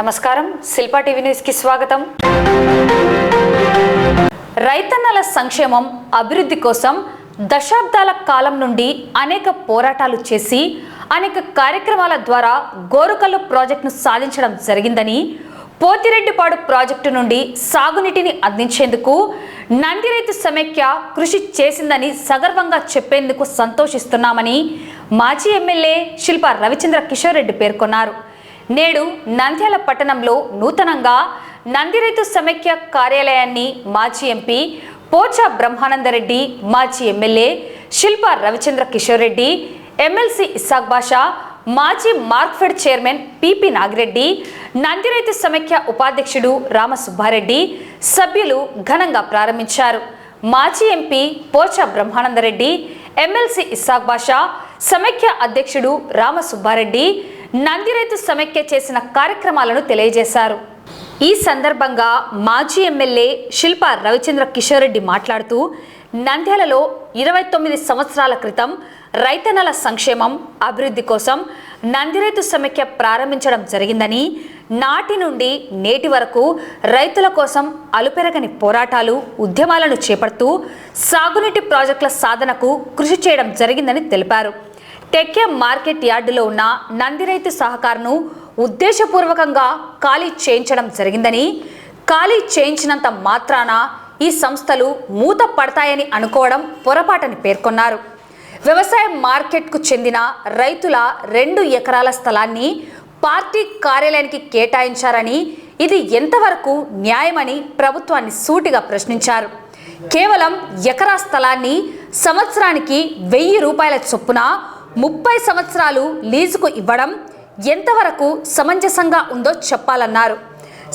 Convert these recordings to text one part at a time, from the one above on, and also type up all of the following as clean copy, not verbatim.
నమస్కారం, Shilpa TV news కి స్వాగతం. రైతన్నల సంక్షేమం, అభివృద్ధి కోసం దశాబ్దాల కాలం నుండి అనేక పోరాటాలు చేసి అనేక కార్యక్రమాల ద్వారా గోరుకల్లు ప్రాజెక్టును సాధించడం జరిగిందని, పోతిరెడ్డిపాడు ప్రాజెక్టు నుండి సాగునీటిని అందించేందుకు నందిరైతు సమైక్య కృషి చేసిందని సగర్వంగా చెప్పేందుకు సంతోషిస్తున్నామని మాజీ ఎమ్మెల్యే శిల్పా రవిచంద్ర కిషోర్ రెడ్డి పేర్కొన్నారు. నేడు నంద్యాల పట్టణంలో నూతనంగా నందిరైతు సమైక్య కార్యాలయాన్ని మాజీ ఎంపీ పోచా బ్రహ్మానందరెడ్డి, మాజీ ఎమ్మెల్యే శిల్పా రవిచంద్ర కిషోర్ రెడ్డి, ఎమ్మెల్సీ ఇస్సాక్ బాషా, మాజీ మార్క్ఫెడ్ చైర్మన్ పిపి నాగిరెడ్డి, నందిరైతు సమైక్య ఉపాధ్యక్షుడు రామసుబ్బారెడ్డి, సభ్యులు ఘనంగా ప్రారంభించారు. మాజీ ఎంపీ పోచా బ్రహ్మానందరెడ్డి, ఎమ్మెల్సీ ఇస్సాక్ బాషా, సమైక్య అధ్యక్షుడు రామసుబ్బారెడ్డి నందిరైతు సమైక్య చేసిన కార్యక్రమాలను తెలియజేశారు. ఈ సందర్భంగా మాజీ ఎమ్మెల్యే శిల్పా రవిచంద్ర కిషోర్ రెడ్డి మాట్లాడుతూ, నంద్యాలలో 29 సంవత్సరాల క్రితం రైతన్నల సంక్షేమం, అభివృద్ధి కోసం నందిరైతు సమైక్య ప్రారంభించడం జరిగిందని, నాటి నుండి నేటి వరకు రైతుల కోసం అలుపెరగని పోరాటాలు, ఉద్యమాలను చేపడుతూ సాగునీటి ప్రాజెక్టుల సాధనకు కృషి చేయడం జరిగిందని తెలిపారు. టెక్కే మార్కెట్ యార్డులో ఉన్న నందిరైతు సహకార్ను ఉద్దేశపూర్వకంగా ఖాళీ చేయించడం జరిగిందని, ఖాళీ చేయించినంత మాత్రాన ఈ సంస్థలు మూత పడతాయని అనుకోవడం పొరపాటని పేర్కొన్నారు. వ్యవసాయ మార్కెట్కు చెందిన రైతుల 2 ఎకరాల స్థలాన్ని పార్టీ కార్యాలయానికి కేటాయించారని, ఇది ఎంతవరకు న్యాయమని ప్రభుత్వాన్ని సూటిగా ప్రశ్నించారు. కేవలం ఎకరా స్థలాన్ని సంవత్సరానికి 1000 రూపాయల చొప్పున 30 సంవత్సరాలు లీజుకు ఇవ్వడం ఎంతవరకు సమంజసంగా ఉందో చెప్పాలన్నారు.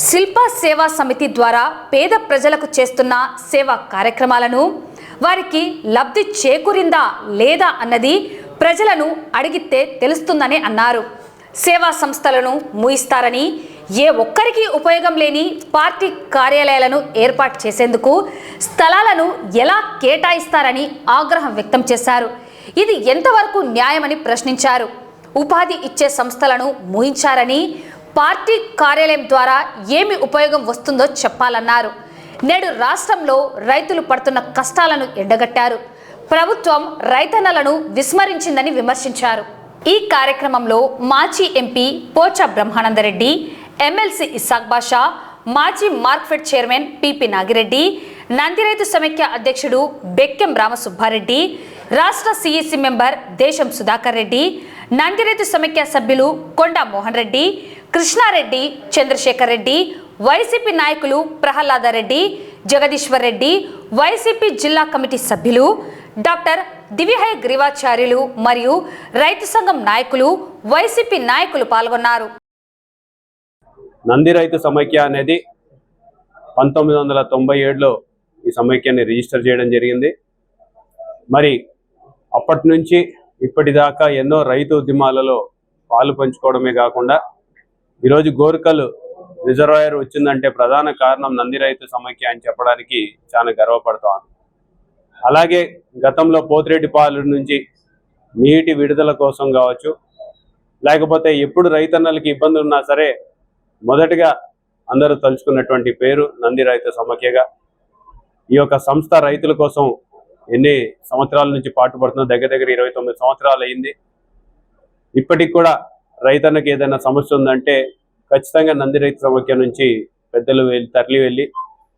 శిల్పా సేవా సమితి ద్వారా పేద ప్రజలకు చేస్తున్న సేవా కార్యక్రమాలను, వారికి లబ్ధి చేకూరిందా లేదా అన్నది ప్రజలను అడిగితే తెలుస్తుందని అన్నారు. సేవా సంస్థలను మూయిస్తారని, ఏ ఒక్కరికి ఉపయోగం లేని పార్టీ కార్యాలయాలను ఏర్పాటు చేసేందుకు స్థలాలను ఎలా కేటాయిస్తారని ఆగ్రహం వ్యక్తం చేశారు. ఇది ఎంతవరకు న్యాయమని ప్రశ్నించారు. ఉపాధి ఇచ్చే సంస్థలను మూయించారని, పార్టీ కార్యాలయం ద్వారా ఏమి ఉపయోగం వస్తుందో చెప్పాలన్నారు. నేడు రాష్ట్రంలో రైతులు పడుతున్న కష్టాలను ఎండగట్టారు. ప్రభుత్వం రైతన్నలను విస్మరించిందని విమర్శించారు. ఈ కార్యక్రమంలో మాజీ ఎంపీ పోచా బ్రహ్మానందరెడ్డి, ఎమ్మెల్సీ ఇస్సాక్ బాషా, మాజీ మార్క్ఫెడ్ చైర్మన్ పిపి నాగిరెడ్డి, నందిరైతు సమైక్య అధ్యక్షుడు బెక్కెం రామసుబ్బారెడ్డి, రాష్ట్ర సిఈసి మెంబర్ దేశం సుధాకర్ రెడ్డి, నందిరైతు సమైక్య సభ్యులు కొండా మోహన్ రెడ్డి, కృష్ణారెడ్డి, చంద్రశేఖర్ రెడ్డి, వైసీపీ నాయకులు ప్రహ్లాదరెడ్డి, జగదీశ్వర్ రెడ్డి, వైసీపీ జిల్లా కమిటీ సభ్యులు డాక్టర్ దివ్యహయ గ్రీవాచార్యులు మరియు రైతు సంఘం నాయకులు, వైసీపీ నాయకులు పాల్గొన్నారు. నందిరైతు సమైక్య అనేది 1997లో ఈ సమైక్యాన్ని రిజిస్టర్ చేయడం జరిగింది. మరి అప్పటి నుంచి ఇప్పటిదాకా ఎన్నో రైతు ఉద్యమాలలో పాలు పంచుకోవడమే కాకుండా ఈరోజు గోరుకల్లు రిజర్వాయర్ వచ్చిందంటే ప్రధాన కారణం నందిరైతు సమైక్య అని చెప్పడానికి చాలా గర్వపడతాను. అలాగే గతంలో పోతిరెడ్డిపాడు నుంచి నీటి విడుదల కోసం కావచ్చు, లేకపోతే ఎప్పుడు రైతన్నలకి ఇబ్బంది ఉన్నా సరే మొదటగా అందరూ తలుచుకున్నటువంటి పేరు నందిరైతు సమైక్యగా. ఈ యొక్క సంస్థ రైతుల కోసం ఎన్ని సంవత్సరాల నుంచి పాటుపడుతుందో, దగ్గర 29 సంవత్సరాలు అయింది. ఇప్పటికి కూడా రైతన్నకి ఏదైనా సమస్య ఉందంటే ఖచ్చితంగా నందిరైతు సమైక్య నుంచి పెద్దలు తరలి వెళ్ళి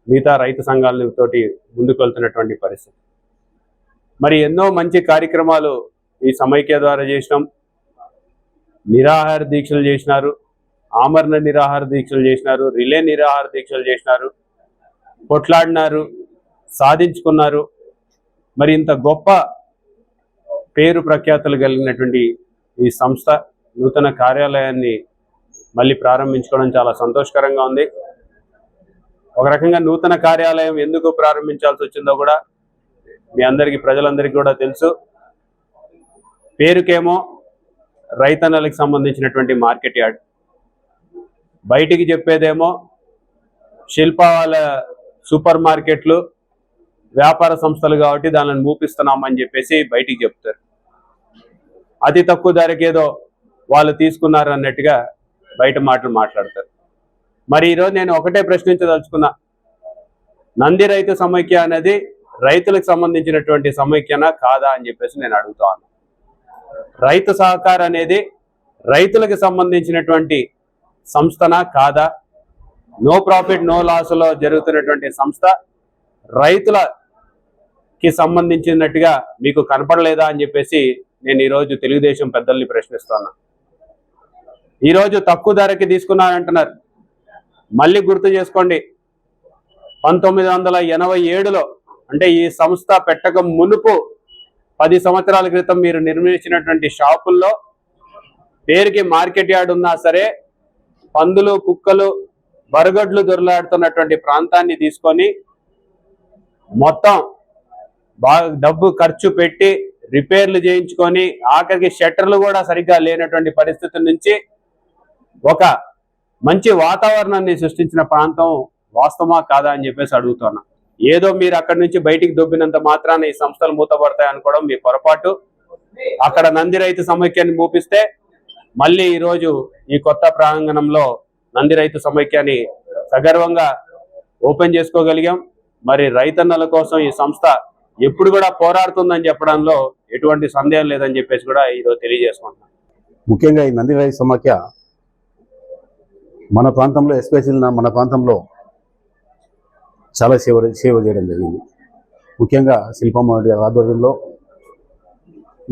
మిగతా రైతు సంఘాలతోటి ముందుకు వెళ్తున్నటువంటి పరిస్థితి. మరి ఎన్నో మంచి కార్యక్రమాలు ఈ సమైక్య ద్వారా చేసినాం. నిరాహార దీక్షలు చేసినారు, ఆమరణ నిరాహార దీక్షలు చేసినారు, రిలే నిరాహార దీక్షలు చేసినారు, కొట్లాడినారు, సాధించుకున్నారు. మరి ఇంత గొప్ప పేరు ప్రఖ్యాతులు కలిగినటువంటి ఈ సంస్థ నూతన కార్యాలయాన్ని మళ్ళీ ప్రారంభించుకోవడం చాలా సంతోషకరంగా ఉంది. ఒక రకంగా నూతన కార్యాలయం ఎందుకు ప్రారంభించాల్సి వచ్చిందో కూడా మీ అందరికీ, ప్రజలందరికీ కూడా తెలుసు. పేరుకేమో రైతన్నలకు సంబంధించినటువంటి మార్కెట్ యార్డ్, బయటికి చెప్పేదేమో శిల్పా వాళ్ళ సూపర్ మార్కెట్లు, వ్యాపార సంస్థలు కాబట్టి దానిని మూపిస్తున్నామని చెప్పేసి బయటికి చెప్తారు. అతి తక్కువ ధరకేదో వాళ్ళు తీసుకున్నారు అన్నట్టుగా బయట మాటలు మాట్లాడతారు. మరి ఈరోజు నేను ఒకటే ప్రశ్నించదలుచుకున్నా, నంది రైతు సమైక్య అనేది రైతులకు సంబంధించినటువంటి సమైక్యనా కాదా అని చెప్పేసి నేను అడుగుతాను. రైతు సహకార్ అనేది రైతులకు సంబంధించినటువంటి సంస్థనా కాదా? నో ప్రాఫిట్ నో లాస్ లో జరుగుతున్నటువంటి సంస్థ రైతులకి సంబంధించినట్టుగా మీకు కనపడలేదా అని చెప్పేసి నేను ఈరోజు తెలుగుదేశం పెద్దల్ని ప్రశ్నిస్తున్నా. ఈరోజు తక్కువ ధరకి తీసుకున్నారంటున్నారు. మళ్ళీ గుర్తు చేసుకోండి, 1987లో అంటే ఈ సంస్థ పెట్టక మునుపు 10 సంవత్సరాల క్రితం మీరు నిర్మించినటువంటి షాపుల్లో పేరుకి మార్కెట్ యార్డ్ ఉన్నా సరే పందులు కుక్కలు బరగడ్లు దొరలాడుతున్నటువంటి ప్రాంతాన్ని తీసుకొని మొత్తం బాగా డబ్బు ఖర్చు పెట్టి రిపేర్లు చేయించుకొని ఆఖరికి షట్టర్లు కూడా సరిగ్గా లేనటువంటి పరిస్థితుల నుంచి ఒక మంచి వాతావరణాన్ని సృష్టించిన ప్రాంతం వాస్తవమా కాదా అని చెప్పేసి అడుగుతున్నా. ఏదో మీరు అక్కడి నుంచి బయటికి దొబ్బినంత మాత్రాన ఈ సంస్థలు మూతపడతాయి అనుకోవడం మీ పొరపాటు. అక్కడ నంది రైతు సమైక్యాన్ని మూపిస్తే మళ్ళీ ఈరోజు ఈ కొత్త ప్రాంగణంలో నంది రైతు సమైక్యాన్ని సగర్వంగా ఓపెన్ చేసుకోగలిగాం. మరి రైతన్నల కోసం ఈ సంస్థ ఎప్పుడు కూడా పోరాడుతుందని చెప్పడంలో ఎటువంటి సందేహం లేదని చెప్పేసి కూడా ఈరోజు తెలియజేసుకుంటున్నాం. ముఖ్యంగా ఈ నంది రైతు సమైక్య మన ప్రాంతంలో ఎస్పెషల్లీ మన ప్రాంతంలో చాలా సేవ చేయడం జరిగింది. ముఖ్యంగా శిల్పమ్మ గారి ఆధ్వర్యంలో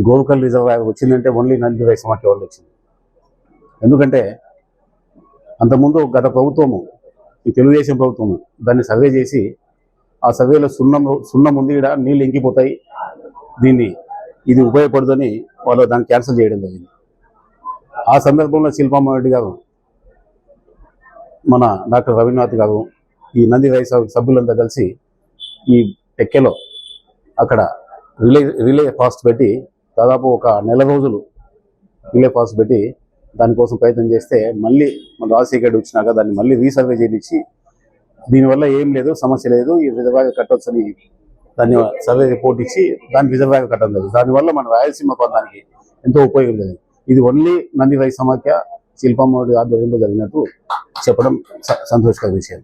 గోరుకల్ రిజర్వాయర్ వచ్చిందంటే ఓన్లీ నంది రైతు సమైక్య వాళ్ళు వచ్చింది. ఎందుకంటే అంతకుముందు గత ప్రభుత్వము, ఈ తెలుగుదేశం ప్రభుత్వము దాన్ని సర్వే చేసి ఆ సర్వేలో సున్నం ఉంది, ఇక్కడ నీళ్ళు ఇంకిపోతాయి, ఇది ఉపయోగపడుదని వాళ్ళు దాన్ని క్యాన్సిల్ చేయడం జరిగింది. ఆ సందర్భంలో శిల్పమ్మ రెడ్డి గారు, మన డాక్టర్ రవీంద్రనాథ్ గారు, ఈ నంది రైతు సభ్యులంతా కలిసి ఈ టెక్కెలో అక్కడ రిలే ఫాస్ట్ పెట్టి దాదాపు ఒక నెల రోజులు రిలే ఫాస్ట్ పెట్టి దానికోసం ప్రయత్నం చేస్తే మళ్ళీ మన రాజశేఖర్ వచ్చినాక దాన్ని మళ్ళీ రీసర్వే చేయించి దీనివల్ల ఏం లేదు, సమస్య లేదు, ఈ రిజర్వాయర్ కట్టొచ్చు అని దాన్ని సర్వే రిపోర్ట్ ఇచ్చి దాన్ని రిజర్వాయర్ కట్టడం లేదు. దానివల్ల మన రాయలసీమ ప్రాంతానికి ఎంతో ఉపయోగం లేదు. ఇది ఓన్లీ నంది రైతు సమైక్య శిల్పమ్మ ఆధ్వర్యంలో జరిగినట్టు చెప్పడం సంతోషకర విషయం.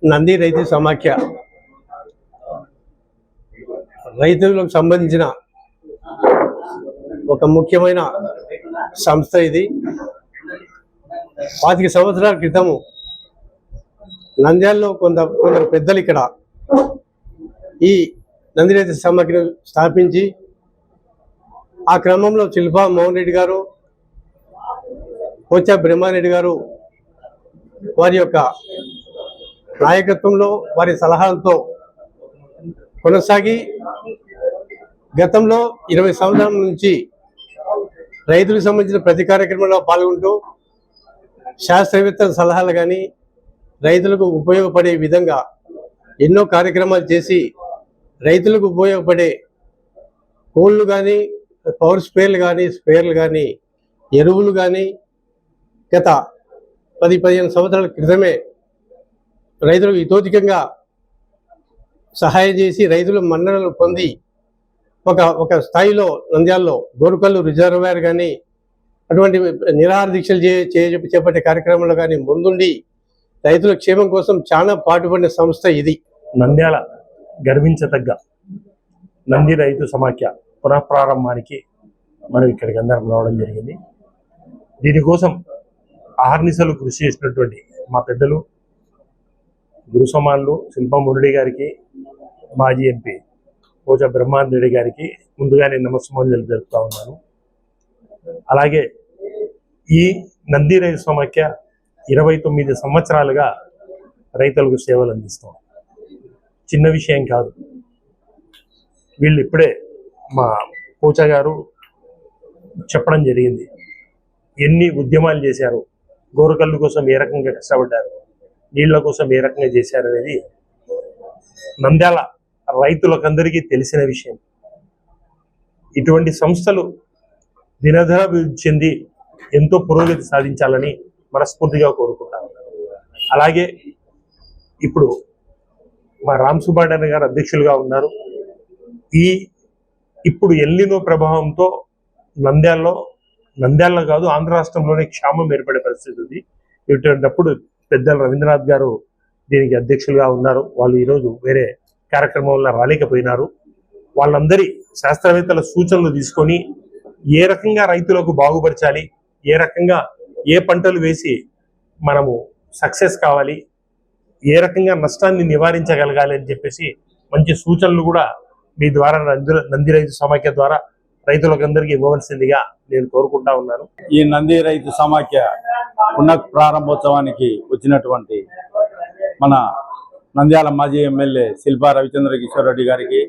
నంది రైతు సమైక్య రైతులకు సంబంధించిన ఒక ముఖ్యమైన సంస్థ. ఇది 25 సంవత్సరాల క్రితము నంద్యాలలో కొందరు పెద్దలు ఇక్కడ ఈ నంది రైతు సమైక్యను స్థాపించి ఆ క్రమంలో శిల్పా మోహన్ రెడ్డి గారు, పోచా బ్రహ్మారెడ్డి గారు వారి యొక్క నాయకత్వంలో వారి సలహాలతో కొనసాగి గతంలో 20 సంవత్సరాల నుంచి రైతులకు సంబంధించిన ప్రతి కార్యక్రమంలో పాల్గొంటూ శాస్త్రవేత్తల సలహాలు కానీ రైతులకు ఉపయోగపడే విధంగా ఎన్నో కార్యక్రమాలు చేసి రైతులకు ఉపయోగపడే కోళ్ళు కానీ, పవర్ స్ప్రేలు కానీ, ఎరువులు కానీ గత 10-15 సంవత్సరాల క్రితమే రైతులకు ఇతోధికంగా సహాయం చేసి రైతులు మన్ననలు పొంది ఒక స్థాయిలో నంద్యాలలో గోరుకల్లు రిజర్వాయర్ కానీ అటువంటి నిరాహార దీక్షలు చేపట్టే కార్యక్రమాలు కానీ ముందుండి రైతుల క్షేమం కోసం చాలా పాటుపడిన సంస్థ ఇది. నంద్యాల గర్వించదగ్గ నంది రైతు సమైక్య పునఃప్రారంభానికి మనం ఇక్కడికి అందరం రావడం జరిగింది. దీనికోసం ఆహర్నిశలు కృషి చేసినటువంటి మా పెద్దలు గురు సమానులు శిల్పా మురళి గారికి, మాజీ ఎంపీ పోచా బ్రహ్మానంద రెడ్డి గారికి ముందుగానే నమస్కారాలు జరుపుతా ఉన్నాను. అలాగే ఈ నంది రైతు సమైక్య 29 సంవత్సరాలుగా రైతులకు సేవలు అందిస్తాం. చిన్న విషయం కాదు. వీళ్ళు ఇప్పుడే మా పోచా గారు చెప్పడం జరిగింది, ఎన్ని ఉద్యమాలు చేశారు, గోరుకల్లు కోసం ఏ రకంగా కష్టపడ్డారు, నీళ్ల కోసం ఏ రకంగా చేశారు అనేది నంద్యాల రైతులకందరికీ తెలిసిన విషయం. ఇటువంటి సంస్థలు దినదినాభివృద్ధి చెంది ఎంతో పురోగతి సాధించాలని మనస్ఫూర్తిగా కోరుకుంటాను. అలాగే ఇప్పుడు మా రామ్ సుబ్బారెడ్డి గారు అధ్యక్షులుగా ఉన్నారు. ఇప్పుడు ఎల్నినో ప్రభావంతో నంద్యాలలో కాదు ఆంధ్ర రాష్ట్రంలోనే క్షామం ఏర్పడే పరిస్థితి ఉంది. ఇటువంటిప్పుడు పెద్దలు రవీంద్రనాథ్ గారు దీనికి అధ్యక్షులుగా ఉన్నారు. వాళ్ళు ఈరోజు వేరే కార్యక్రమంలో రాలేకపోయినారు. వాళ్ళందరి శాస్త్రవేత్తల సూచనలు తీసుకొని ఏ రకంగా రైతులకు బాగుపరచాలి, ఏ రకంగా ఏ పంటలు వేసి మనము సక్సెస్ కావాలి, ఏ రకంగా నష్టాన్ని నివారించగలగాలి అని చెప్పేసి మంచి సూచనలు కూడా మీ ద్వారా నంది రైతు సమాఖ్య ద్వారా రైతులకందరికీ ఇవ్వవలసిందిగా నేను కోరుకుంటా ఉన్నాను. ఈ నంది రైతు సమాఖ్య పునఃప్రారంభోత్సవానికి వచ్చినటువంటి మన నంద్యాల మాజీ ఎమ్మెల్యే శిల్పా రవిచంద్ర కిషోర్ రెడ్డి గారికి,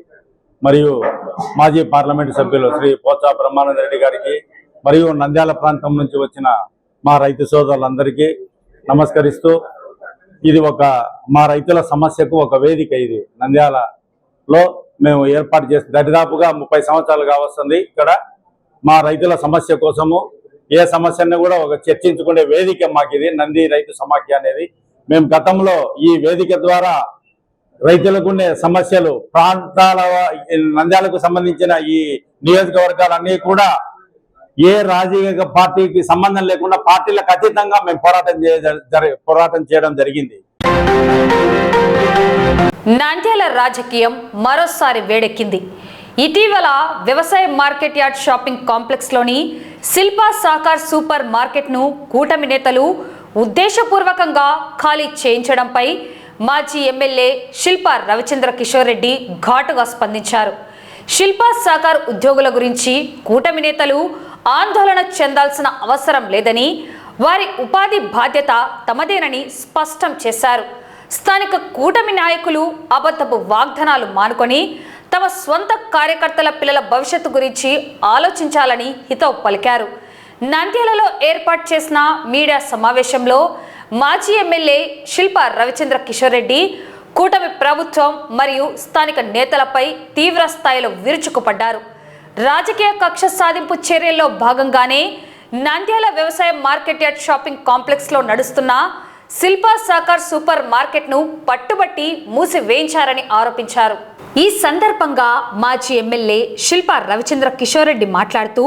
మరియు మాజీ పార్లమెంటు సభ్యులు శ్రీ పోచా బ్రహ్మానంద రెడ్డి గారికి, మరియు నంద్యాల ప్రాంతం నుంచి వచ్చిన మా రైతు సోదరులందరికీ నమస్కరిస్తూ, ఇది మా రైతుల సమస్యకు ఒక వేదిక. ఇది నంద్యాలలో మేము ఏర్పాటు చేసి దరిదాపుగా 30 సంవత్సరాలుగా వస్తుంది. ఇక్కడ మా రైతుల సమస్య కోసము ఏ సమస్యను కూడా ఒక చర్చించుకునే వేదిక మాకు ఇది నంది రైతు సమాఖ్య అనేది. మేము గతంలో ఈ వేదిక ద్వారా రైతులకు ఉండే సమస్యలు, ప్రాంతాల నంద్యాలకు సంబంధించిన ఈ నియోజకవర్గాలన్నీ కూడా ఏ రాజకీయ పార్టీకి సంబంధం లేకుండా పార్టీలకు అతీతంగా మేము పోరాటం చేయడం జరిగింది. నంద్యాల రాజకీయం మరోసారి వేడెక్కింది. ఇటీవల వ్యవసాయ మార్కెట్ యార్డ్ షాపింగ్ కాంప్లెక్స్లోని శిల్పా సహకార్ సూపర్ మార్కెట్ను కూటమి నేతలు ఉద్దేశపూర్వకంగా ఖాళీ చేయించడంపై మాజీ ఎమ్మెల్యే శిల్పా రవిచంద్ర కిషోర్ రెడ్డి ఘాటుగా స్పందించారు. శిల్పా సహకార్ ఉద్యోగుల గురించి కూటమి నేతలు ఆందోళన చెందాల్సిన అవసరం లేదని, వారి ఉపాధి బాధ్యత తమదేనని స్పష్టం చేశారు. స్థానిక కూటమి నాయకులు అబద్ధపు వాగ్దానాలు మానుకొని తమ స్వంత కార్యకర్తల పిల్లల భవిష్యత్తు గురించి ఆలోచించాలని హితవు పలికారు. నంద్యాలలో ఏర్పాటు చేసిన మీడియా సమావేశంలో మాజీ ఎమ్మెల్యే శిల్పా రవిచంద్ర కిషోర్ రెడ్డి కూటమి ప్రభుత్వం మరియు స్థానిక నేతలపై తీవ్ర స్థాయిలో విరుచుకుపడ్డారు. రాజకీయ కక్ష సాధింపు చర్యల్లో భాగంగానే నంద్యాల వ్యవసాయ మార్కెట్ యార్డ్ షాపింగ్ కాంప్లెక్స్లో నడుస్తున్న శిల్పా సహకార్ సూపర్ మార్కెట్ను పట్టుబట్టి మూసివేయించారని ఆరోపించారు. ఈ సందర్భంగా మాజీ ఎమ్మెల్యే శిల్పా రవిచంద్ర కిషోర్ రెడ్డి మాట్లాడుతూ,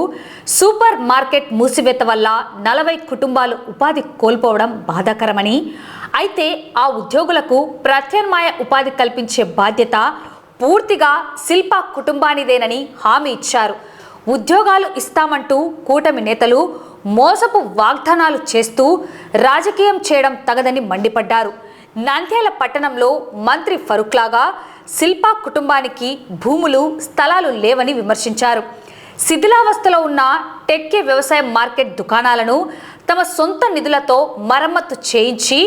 సూపర్ మార్కెట్ మూసివేత వల్ల 40 కుటుంబాలు ఉపాధి కోల్పోవడం బాధాకరమని, అయితే ఆ ఉద్యోగులకు ప్రత్యామ్నాయ ఉపాధి కల్పించే బాధ్యత పూర్తిగా శిల్పా కుటుంబానిదేనని హామీ ఇచ్చారు. ఉద్యోగాలు ఇస్తామంటూ కూటమి నేతలు మోసపు వాగ్దానాలు చేస్తూ రాజకీయం చేయడం తగదని మండిపడ్డారు. నంద్యాల పట్టణంలో మంత్రి ఫరూక్ లాగా శిల్పా కుటుంబానికి భూములు, స్థలాలు లేవని విమర్శించారు. శిథిలావస్థలో ఉన్న టెక్కే వ్యవసాయ మార్కెట్ దుకాణాలను తమ సొంత నిధులతో మరమ్మతు చేయించి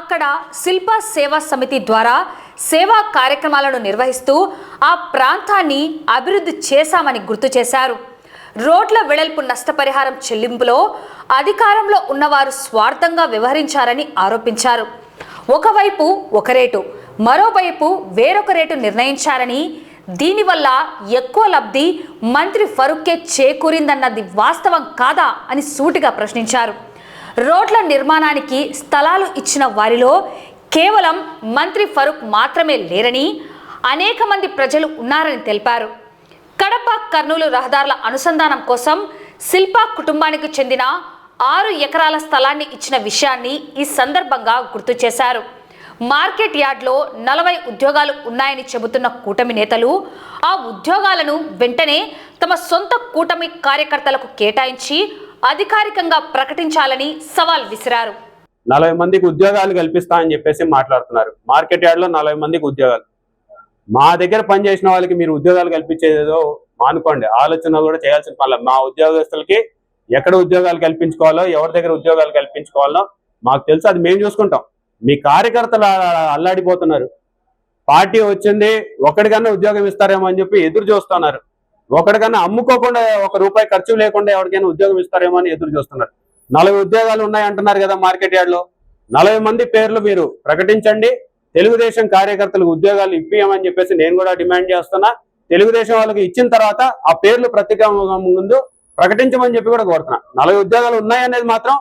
అక్కడ శిల్పా సేవా సమితి ద్వారా సేవా కార్యక్రమాలను నిర్వహిస్తూ ఆ ప్రాంతాన్ని అభివృద్ధి చేశామని గుర్తు చేశారు. రోడ్ల వెడల్పు నష్టపరిహారం చెల్లింపులో అధికారంలో ఉన్నవారు స్వార్థంగా వ్యవహరించారని ఆరోపించారు. ఒకవైపు ఒక రేటు, మరోవైపు వేరొక రేటు నిర్ణయించారని, దీనివల్ల ఎక్కువ లబ్ధి మంత్రి ఫరూక్కే చేకూరిందన్నది వాస్తవం కాదా అని సూటిగా ప్రశ్నించారు. రోడ్ల నిర్మాణానికి స్థలాలు ఇచ్చిన వారిలో కేవలం మంత్రి ఫరూక్ మాత్రమే లేరని, అనేక మంది ప్రజలు ఉన్నారని తెలిపారు. కడప కర్నూలు రహదారుల అనుసంధానం కోసం శిల్పా కుటుంబానికి చెందిన 6 ఎకరాల స్థలాన్ని ఇచ్చిన విషయాన్ని ఈ సందర్భంగా గుర్తు చేశారు. మార్కెట్ యార్డ్లో 40 ఉద్యోగాలు ఉన్నాయని చెబుతున్న కూటమి నేతలు ఆ ఉద్యోగాలను వెంటనే తమ సొంత కూటమి కార్యకర్తలకు కేటాయించి అధికారికంగా ప్రకటించాలని సవాల్ విసిరారు. 40 మందికి ఉద్యోగాలు కల్పిస్తా అని చెప్పేసి మాట్లాడుతున్నారు. మార్కెట్ యార్డ్లో 40 మందికి ఉద్యోగాలు. మా దగ్గర పనిచేసిన వాళ్ళకి మీరు ఉద్యోగాలు కల్పించేదో మానుకోండి, ఆలోచన కూడా చేయాల్సిన పని. మా ఉద్యోగస్తులకి ఎక్కడ ఉద్యోగాలు కల్పించుకోవాలో, ఎవరి దగ్గర ఉద్యోగాలు కల్పించుకోవాలో మాకు తెలుసు, అది మేము చూసుకుంటాం. మీ కార్యకర్తలు అల్లాడిపోతున్నారు. పార్టీ వచ్చింది, ఒకడికన్నా ఉద్యోగం ఇస్తారేమో అని చెప్పి ఎదురు చూస్తున్నారు. ఒకడికన్నా అమ్ముకోకుండా, 1 రూపాయి ఖర్చు లేకుండా ఎవరికైనా ఉద్యోగం ఇస్తారేమో అని ఎదురు చూస్తున్నారు. 40 ఉద్యోగాలు ఉన్నాయి అంటున్నారు కదా మార్కెట్ యార్డ్లో. 40 మంది పేర్లు మీరు ప్రకటించండి. తెలుగుదేశం కార్యకర్తలకు ఉద్యోగాలు ఇప్పియమని చెప్పేసి నేను కూడా డిమాండ్ చేస్తున్నా. తెలుగుదేశం వాళ్ళకి ఇచ్చిన తర్వాత ఆ పేర్లు పత్రికా ముందు ప్రకటించమని చెప్పి కూడా కోరుతున్నా. 40 ఉద్యోగాలు ఉన్నాయనేది మాత్రం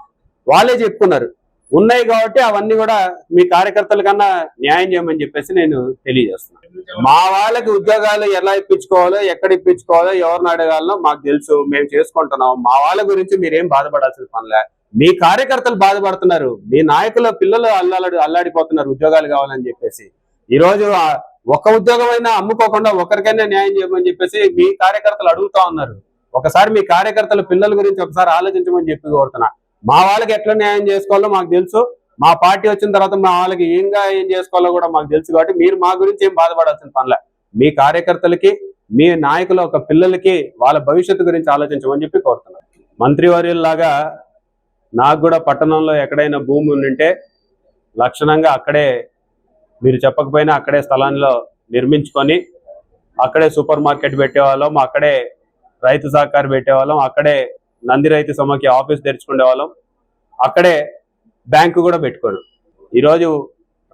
వాళ్ళే చెప్పుకున్నారు. ఉన్నాయి కాబట్టి అవన్నీ కూడా మీ కార్యకర్తల కన్నా న్యాయం చేయమని చెప్పేసి నేను తెలియజేస్తున్నాను. మా వాళ్ళకి ఉద్యోగాలు ఎలా ఇప్పించుకోవాలో, ఎక్కడ ఇప్పించుకోవాలో, ఎవరిని అడగాలో మాకు తెలుసు, మేము చేసుకుంటున్నాం. మా వాళ్ళ గురించి మీరేం బాధపడాల్సిన పనిలే. మీ కార్యకర్తలు బాధపడుతున్నారు, మీ నాయకుల పిల్లలు అల్లాడిపోతున్నారు ఉద్యోగాలు కావాలని చెప్పేసి. ఈరోజు ఒక్క ఉద్యోగమైనా అమ్ముకోకుండా ఒకరికైనా న్యాయం చేయమని చెప్పేసి మీ కార్యకర్తలు అడుగుతా ఉన్నారు. ఒకసారి మీ కార్యకర్తల పిల్లల గురించి ఒకసారి ఆలోచించమని చెప్పి కోరుతున్నా. మా వాళ్ళకి ఎట్లా న్యాయం చేసుకోవాలో మాకు తెలుసు. మా పార్టీ వచ్చిన తర్వాత మా వాళ్ళకి ఏం చేసుకోవాలో కూడా మాకు తెలుసు. కాబట్టి మీరు మా గురించి ఏం బాధపడాల్సిన పనిలే. మీ కార్యకర్తలకి, మీ నాయకుల ఒక పిల్లలకి వాళ్ళ భవిష్యత్తు గురించి ఆలోచించమని చెప్పి కోరుతున్నారు. మంత్రివర్యుల్లాగా నాకు కూడా పట్టణంలో ఎక్కడైనా భూమి ఉండింటే లక్షణంగా అక్కడే, మీరు చెప్పకపోయినా అక్కడే స్థలంలో నిర్మించుకొని అక్కడే సూపర్ మార్కెట్ పెట్టేవాళ్ళం, అక్కడే రైతు సహకారం పెట్టేవాళ్ళం, అక్కడే నంది రైతు సమాఖ్య ఆఫీస్ తెరుచుకునే వాళ్ళం, అక్కడే బ్యాంకు కూడా పెట్టుకోడు. ఈరోజు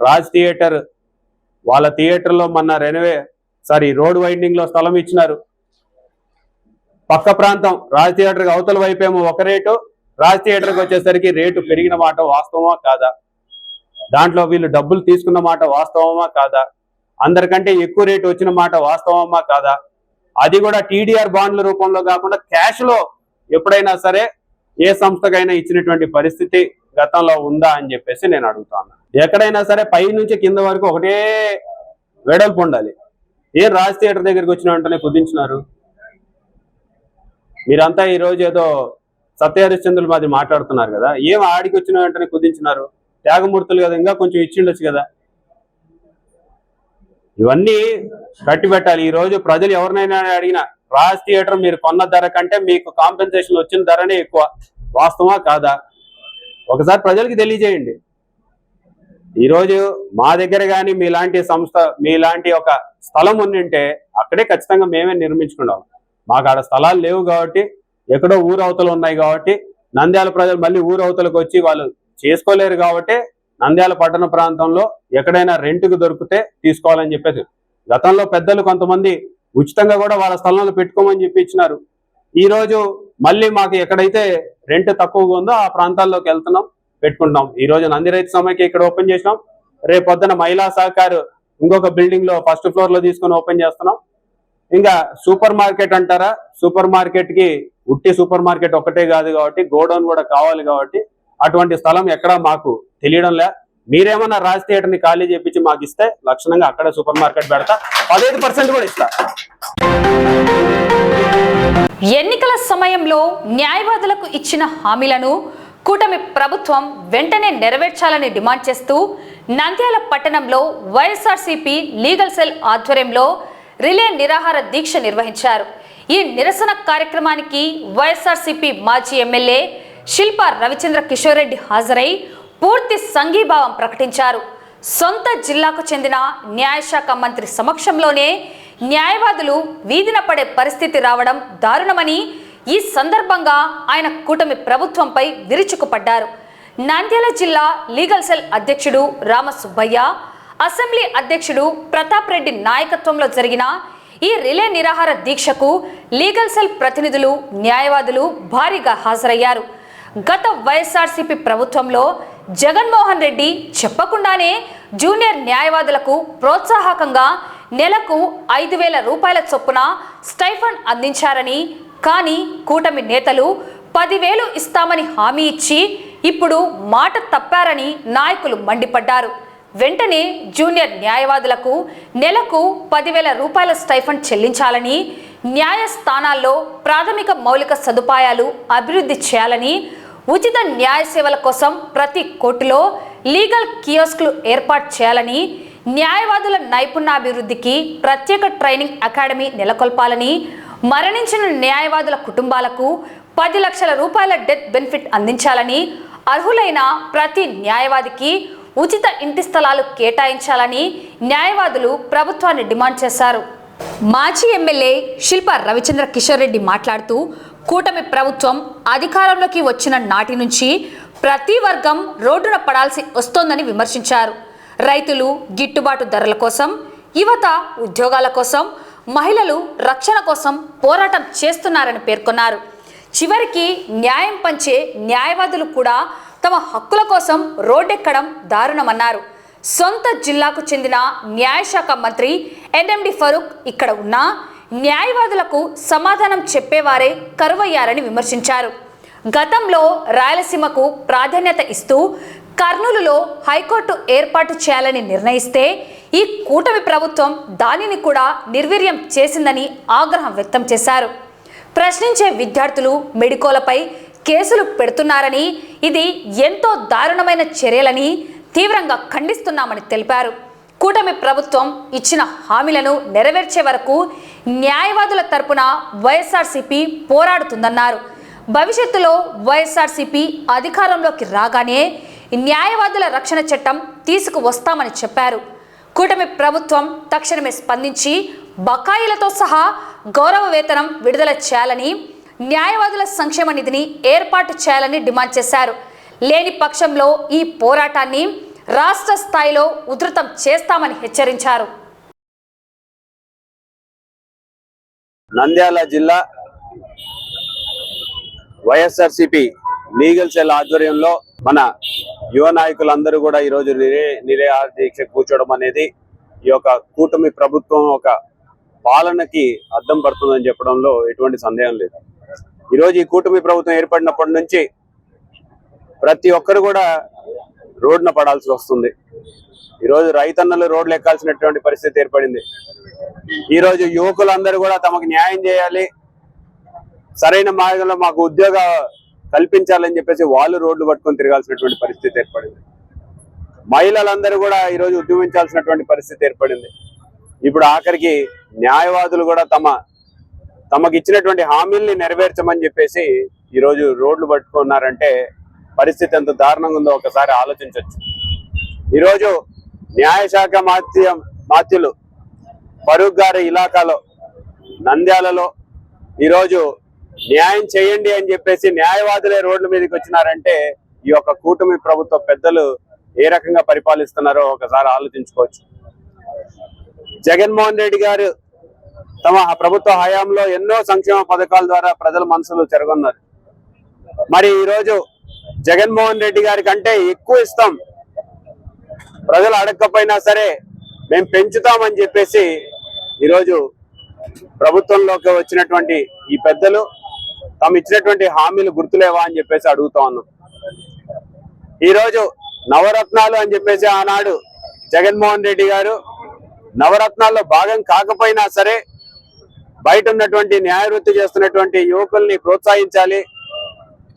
రాజ్ థియేటర్ వాళ్ళ థియేటర్లో మొన్న రోడ్ వైండింగ్ లో స్థలం ఇచ్చినారు. పక్క ప్రాంతం రాజ్ థియేటర్కి అవతల వైపేమో ఒక రేటు, రాజ్ థియేటర్కి వచ్చేసరికి రేటు పెరిగిన మాట వాస్తవమా కాదా? దాంట్లో వీళ్ళు డబ్బులు తీసుకున్న మాట వాస్తవమా కాదా? అందరికంటే ఎక్కువ రేటు వచ్చిన మాట వాస్తవమా కాదా? అది కూడా టీడీఆర్ బాండ్ల రూపంలో కాకుండా క్యాష్ లో ఎప్పుడైనా సరే ఏ సంస్థకైనా ఇచ్చినటువంటి పరిస్థితి గతంలో ఉందా అని చెప్పేసి నేను అడుగుతాను. ఎక్కడైనా సరే పై నుంచి కింద వరకు ఒకటే వెడల్పు ఉండాలి. ఏ రాజ్ థియేటర్ దగ్గరికి వచ్చిన వెంటనే కుదించినారు? మీరంతా ఈరోజు ఏదో సత్యహరిశ్చంద్రుల మాది మాట్లాడుతున్నారు కదా, ఏం ఆడికి వచ్చిన వెంటనే కుదించినారు? త్యాగమూర్తులు కదా, ఇంకా కొంచెం ఇచ్చిండొచ్చు కదా. ఇవన్నీ కట్టి పెట్టాలి. ఈ రోజు ప్రజలు ఎవరినైనా అడిగినా రాజ్ థియేటర్ మీరు కొన్న ధర కంటే మీకు కాంపెన్సేషన్ వచ్చిన ధరనే ఎక్కువ, వాస్తవమా కాదా? ఒకసారి ప్రజలకి తెలియజేయండి. ఈరోజు మా దగ్గర కానీ మీలాంటి సంస్థ, మీలాంటి ఒక స్థలం ఉండింటే అక్కడే ఖచ్చితంగా మేమే నిర్మించుకున్నాం. మాకు ఆడ స్థలాలు లేవు కాబట్టి, ఎక్కడో ఊరు అవతలు ఉన్నాయి కాబట్టి, నంద్యాల ప్రజలు మళ్ళీ ఊరు అవతలకు వచ్చి వాళ్ళు చేసుకోలేరు కాబట్టి నంద్యాల పట్టణ ప్రాంతంలో ఎక్కడైనా రెంట్కు దొరికితే తీసుకోవాలని చెప్పేసి గతంలో పెద్దలు కొంతమంది ఉచితంగా కూడా వాళ్ళ స్థలంలో పెట్టుకోమని చెప్పి ఇచ్చినారు. ఈ రోజు మళ్ళీ మాకు ఎక్కడైతే రెంట్ తక్కువగా ఉందో ఆ ప్రాంతాల్లోకి వెళ్తున్నాం, పెట్టుకుంటున్నాం. ఈ రోజు నంది రైతు సమాఖ్య ఇక్కడ ఓపెన్ చేసినాం. రేపు పొద్దున మహిళా సహకార్ ఇంకొక బిల్డింగ్ లో ఫస్ట్ ఫ్లోర్ లో తీసుకొని ఓపెన్ చేస్తున్నాం. ఇంకా సూపర్ మార్కెట్ అంటారా, సూపర్ మార్కెట్ కి ఉట్టి సూపర్ మార్కెట్ ఒక్కటే కాదు కాబట్టి గోడౌన్ కూడా కావాలి కాబట్టి అటువంటి స్థలం ఎక్కడా మాకు తెలియడం లే. మీరేమన్నా రాజ్ థియేటర్ ని ఖాళీ చేపించి మాకు ఇస్తే లక్షణంగా అక్కడే సూపర్ మార్కెట్ పెడతా, 15% కూడా ఇస్తా. ఎన్నికల సమయంలో న్యాయవాదులకు ఇచ్చిన హామీలను కూటమి ప్రభుత్వం వెంటనే నెరవేర్చాలని డిమాండ్ చేస్తూ నంద్యాల పట్టణంలో వైఎస్ఆర్సీపీ లీగల్ సెల్ ఆధ్వర్యంలో రిలే నిరాహార దీక్ష నిర్వహించారు. ఈ నిరసన కార్యక్రమానికి వైఎస్ఆర్సీపీ మాజీ ఎమ్మెల్యే శిల్పా రవిచంద్ర కిషోర్ రెడ్డి హాజరై పూర్తి సంఘీభావం ప్రకటించారు. సొంత జిల్లాకు చెందిన న్యాయశాఖ మంత్రి సమక్షంలోనే న్యాయవాదులు వీధిన పడే పరిస్థితి రావడం దారుణమని ఈ సందర్భంగా ఆయన కూటమి ప్రభుత్వంపై విరుచుకుపడ్డారు. నంద్యాల జిల్లా లీగల్ సెల్ అధ్యక్షుడు రామసుబ్బయ్య, అసెంబ్లీ అధ్యక్షుడు ప్రతాప్ రెడ్డి నాయకత్వంలో జరిగిన ఈ రిలే నిరాహార దీక్షకు లీగల్ సెల్ ప్రతినిధులు, న్యాయవాదులు భారీగా హాజరయ్యారు. గత వైఎస్ఆర్సీపీ ప్రభుత్వంలో జగన్మోహన్ రెడ్డి చెప్పకుండానే జూనియర్ న్యాయవాదులకు ప్రోత్సాహకంగా నెలకు 5,000 రూపాయల చొప్పున స్టైఫండ్ అందించారని, కానీ కూటమి నేతలు 10,000 ఇస్తామని హామీ ఇచ్చి ఇప్పుడు మాట తప్పారని నాయకులు మండిపడ్డారు. వెంటనే జూనియర్ న్యాయవాదులకు నెలకు 10,000 రూపాయల స్టైఫండ్ చెల్లించాలని, న్యాయస్థానాల్లో ప్రాథమిక మౌలిక సదుపాయాలు అభివృద్ధి చేయాలని, ఉచిత న్యాయ సేవల కోసం ప్రతి కోర్టులో లీగల్ కియోస్క్లు ఏర్పాటు చేయాలని, న్యాయవాదుల నైపుణ్యాభివృద్ధికి ప్రత్యేక ట్రైనింగ్ అకాడమీ నెలకొల్పాలని, మరణించిన న్యాయవాదుల కుటుంబాలకు 10 లక్షల రూపాయల డెత్ బెనిఫిట్ అందించాలని, అర్హులైన ప్రతి న్యాయవాదికి ఉచిత ఇంటి స్థలాలు కేటాయించాలని న్యాయవాదులు ప్రభుత్వాన్ని డిమాండ్ చేశారు. మాజీ ఎమ్మెల్యే శిల్పా రవిచంద్ర కిషోర్ రెడ్డి మాట్లాడుతూ కూటమి ప్రభుత్వం అధికారంలోకి వచ్చిన నాటి నుంచి ప్రతి వర్గం రోడ్డున పడాల్సి వస్తోందని విమర్శించారు. రైతులు గిట్టుబాటు ధరల కోసం, యువత ఉద్యోగాల కోసం, మహిళలు రక్షణ కోసం పోరాటం చేస్తున్నారని పేర్కొన్నారు. చివరికి న్యాయం పంచే న్యాయవాదులు కూడా తమ హక్కుల కోసం రోడ్డెక్కడం దారుణమన్నారు. సొంత జిల్లాకు చెందిన న్యాయశాఖ మంత్రి ఎన్ఎండి ఫరూక్ ఇక్కడ ఉన్నా న్యాయవాదులకు సమాధానం చెప్పేవారే కరువయ్యారని విమర్శించారు. గతంలో రాయలసీమకు ప్రాధాన్యత ఇస్తూ కర్నూలులో హైకోర్టు ఏర్పాటు చేయాలని నిర్ణయిస్తే ఈ కూటమి ప్రభుత్వం దానిని కూడా నిర్వీర్యం చేసిందని ఆగ్రహం వ్యక్తం చేశారు. ప్రశ్నించే విద్యార్థులు మెడికోలపై కేసులు పెడుతున్నారని, ఇది ఎంతో దారుణమైన చర్యలని తీవ్రంగా ఖండిస్తున్నామని తెలిపారు. కూటమి ప్రభుత్వం ఇచ్చిన హామీలను నెరవేర్చే వరకు న్యాయవాదుల తరపున వైఎస్ఆర్సీపీ పోరాడుతుందన్నారు. భవిష్యత్తులో వైఎస్ఆర్సీపీ అధికారంలోకి రాగానే న్యాయవాదుల రక్షణ చట్టం తీసుకువస్తామని చెప్పారు. కూటమి ప్రభుత్వం తక్షణమే స్పందించి బకాయిలతో సహా గౌరవ వేతనం విడుదల చేయాలని, న్యాయవాదుల సంక్షేమ నిధిని ఏర్పాటు చేయాలని డిమాండ్ చేశారు. లేని పక్షంలో ఈ పోరాటాన్ని రాష్ట్ర స్థాయిలో ఉధృతం చేస్తామని హెచ్చరించారు. నంద్యాల జిల్లా వైఎస్ఆర్సీపీ లీగల్ సెల్ ఆధ్వర్యంలో మన యువ నాయకులందరూ కూడా ఈరోజు నిరాహార దీక్ష కూర్చోవడం అనేది ఈ యొక్క కూటమి ప్రభుత్వం ఒక పాలనకి అద్దం పడుతుందని చెప్పడంలో ఎటువంటి సందేహం లేదు. ఈరోజు ఈ కూటమి ప్రభుత్వం ఏర్పడినప్పటి నుంచి ప్రతి ఒక్కరు కూడా రోడ్డున పడాల్సి వస్తుంది. ఈరోజు రైతన్నలు రోడ్లు ఎక్కాల్సినటువంటి పరిస్థితి ఏర్పడింది. ఈరోజు యువకులందరూ కూడా తమకు న్యాయం చేయాలి, సరైన మార్గంలో మాకు ఉద్యోగ కల్పించాలని చెప్పేసి వాళ్ళు రోడ్లు పట్టుకొని తిరగాల్సినటువంటి పరిస్థితి ఏర్పడింది. మహిళలందరూ కూడా ఈరోజు ఉద్యమించాల్సినటువంటి పరిస్థితి ఏర్పడింది. ఇప్పుడు ఆఖరికి న్యాయవాదులు కూడా తమకు ఇచ్చినటువంటి హామీల్ని నెరవేర్చమని చెప్పేసి ఈరోజు రోడ్లు పట్టుకున్నారంటే పరిస్థితి ఎంత దారుణంగా ఉందో ఒకసారి ఆలోచించవచ్చు. ఈరోజు న్యాయశాఖ మాత్యులు ఫరూక్ గారి ఇలాకాలో నంద్యాలలో ఈరోజు న్యాయం చేయండి అని చెప్పేసి న్యాయవాదులే రోడ్ల మీదకి వచ్చినారంటే ఈ యొక్క కూటమి ప్రభుత్వ పెద్దలు ఏ రకంగా పరిపాలిస్తున్నారో ఒకసారి ఆలోచించుకోవచ్చు. జగన్మోహన్ రెడ్డి గారు తమ ప్రభుత్వ హయాంలో ఎన్నో సంక్షేమ పథకాల ద్వారా ప్రజల మనసులు చెరగొన్నారు. మరి ఈరోజు జగన్మోహన్ రెడ్డి గారి కంటే ఎక్కువ ఇస్తాం, ప్రజలు అడగకపోయినా సరే మేము పెంచుతామని చెప్పేసి ఈరోజు ప్రభుత్వంలోకి వచ్చినటువంటి ఈ పెద్దలు తాము ఇచ్చినటువంటి హామీలు గుర్తులేవా అని చెప్పేసి అడుగుతా ఉన్నాం. ఈరోజు నవరత్నాలు అని చెప్పేసి ఆనాడు జగన్మోహన్ రెడ్డి గారు నవరత్నాల్లో భాగం కాకపోయినా సరే బయట ఉన్నటువంటి న్యాయ వృత్తి చేస్తున్నటువంటి యువకుల్ని ప్రోత్సహించాలి,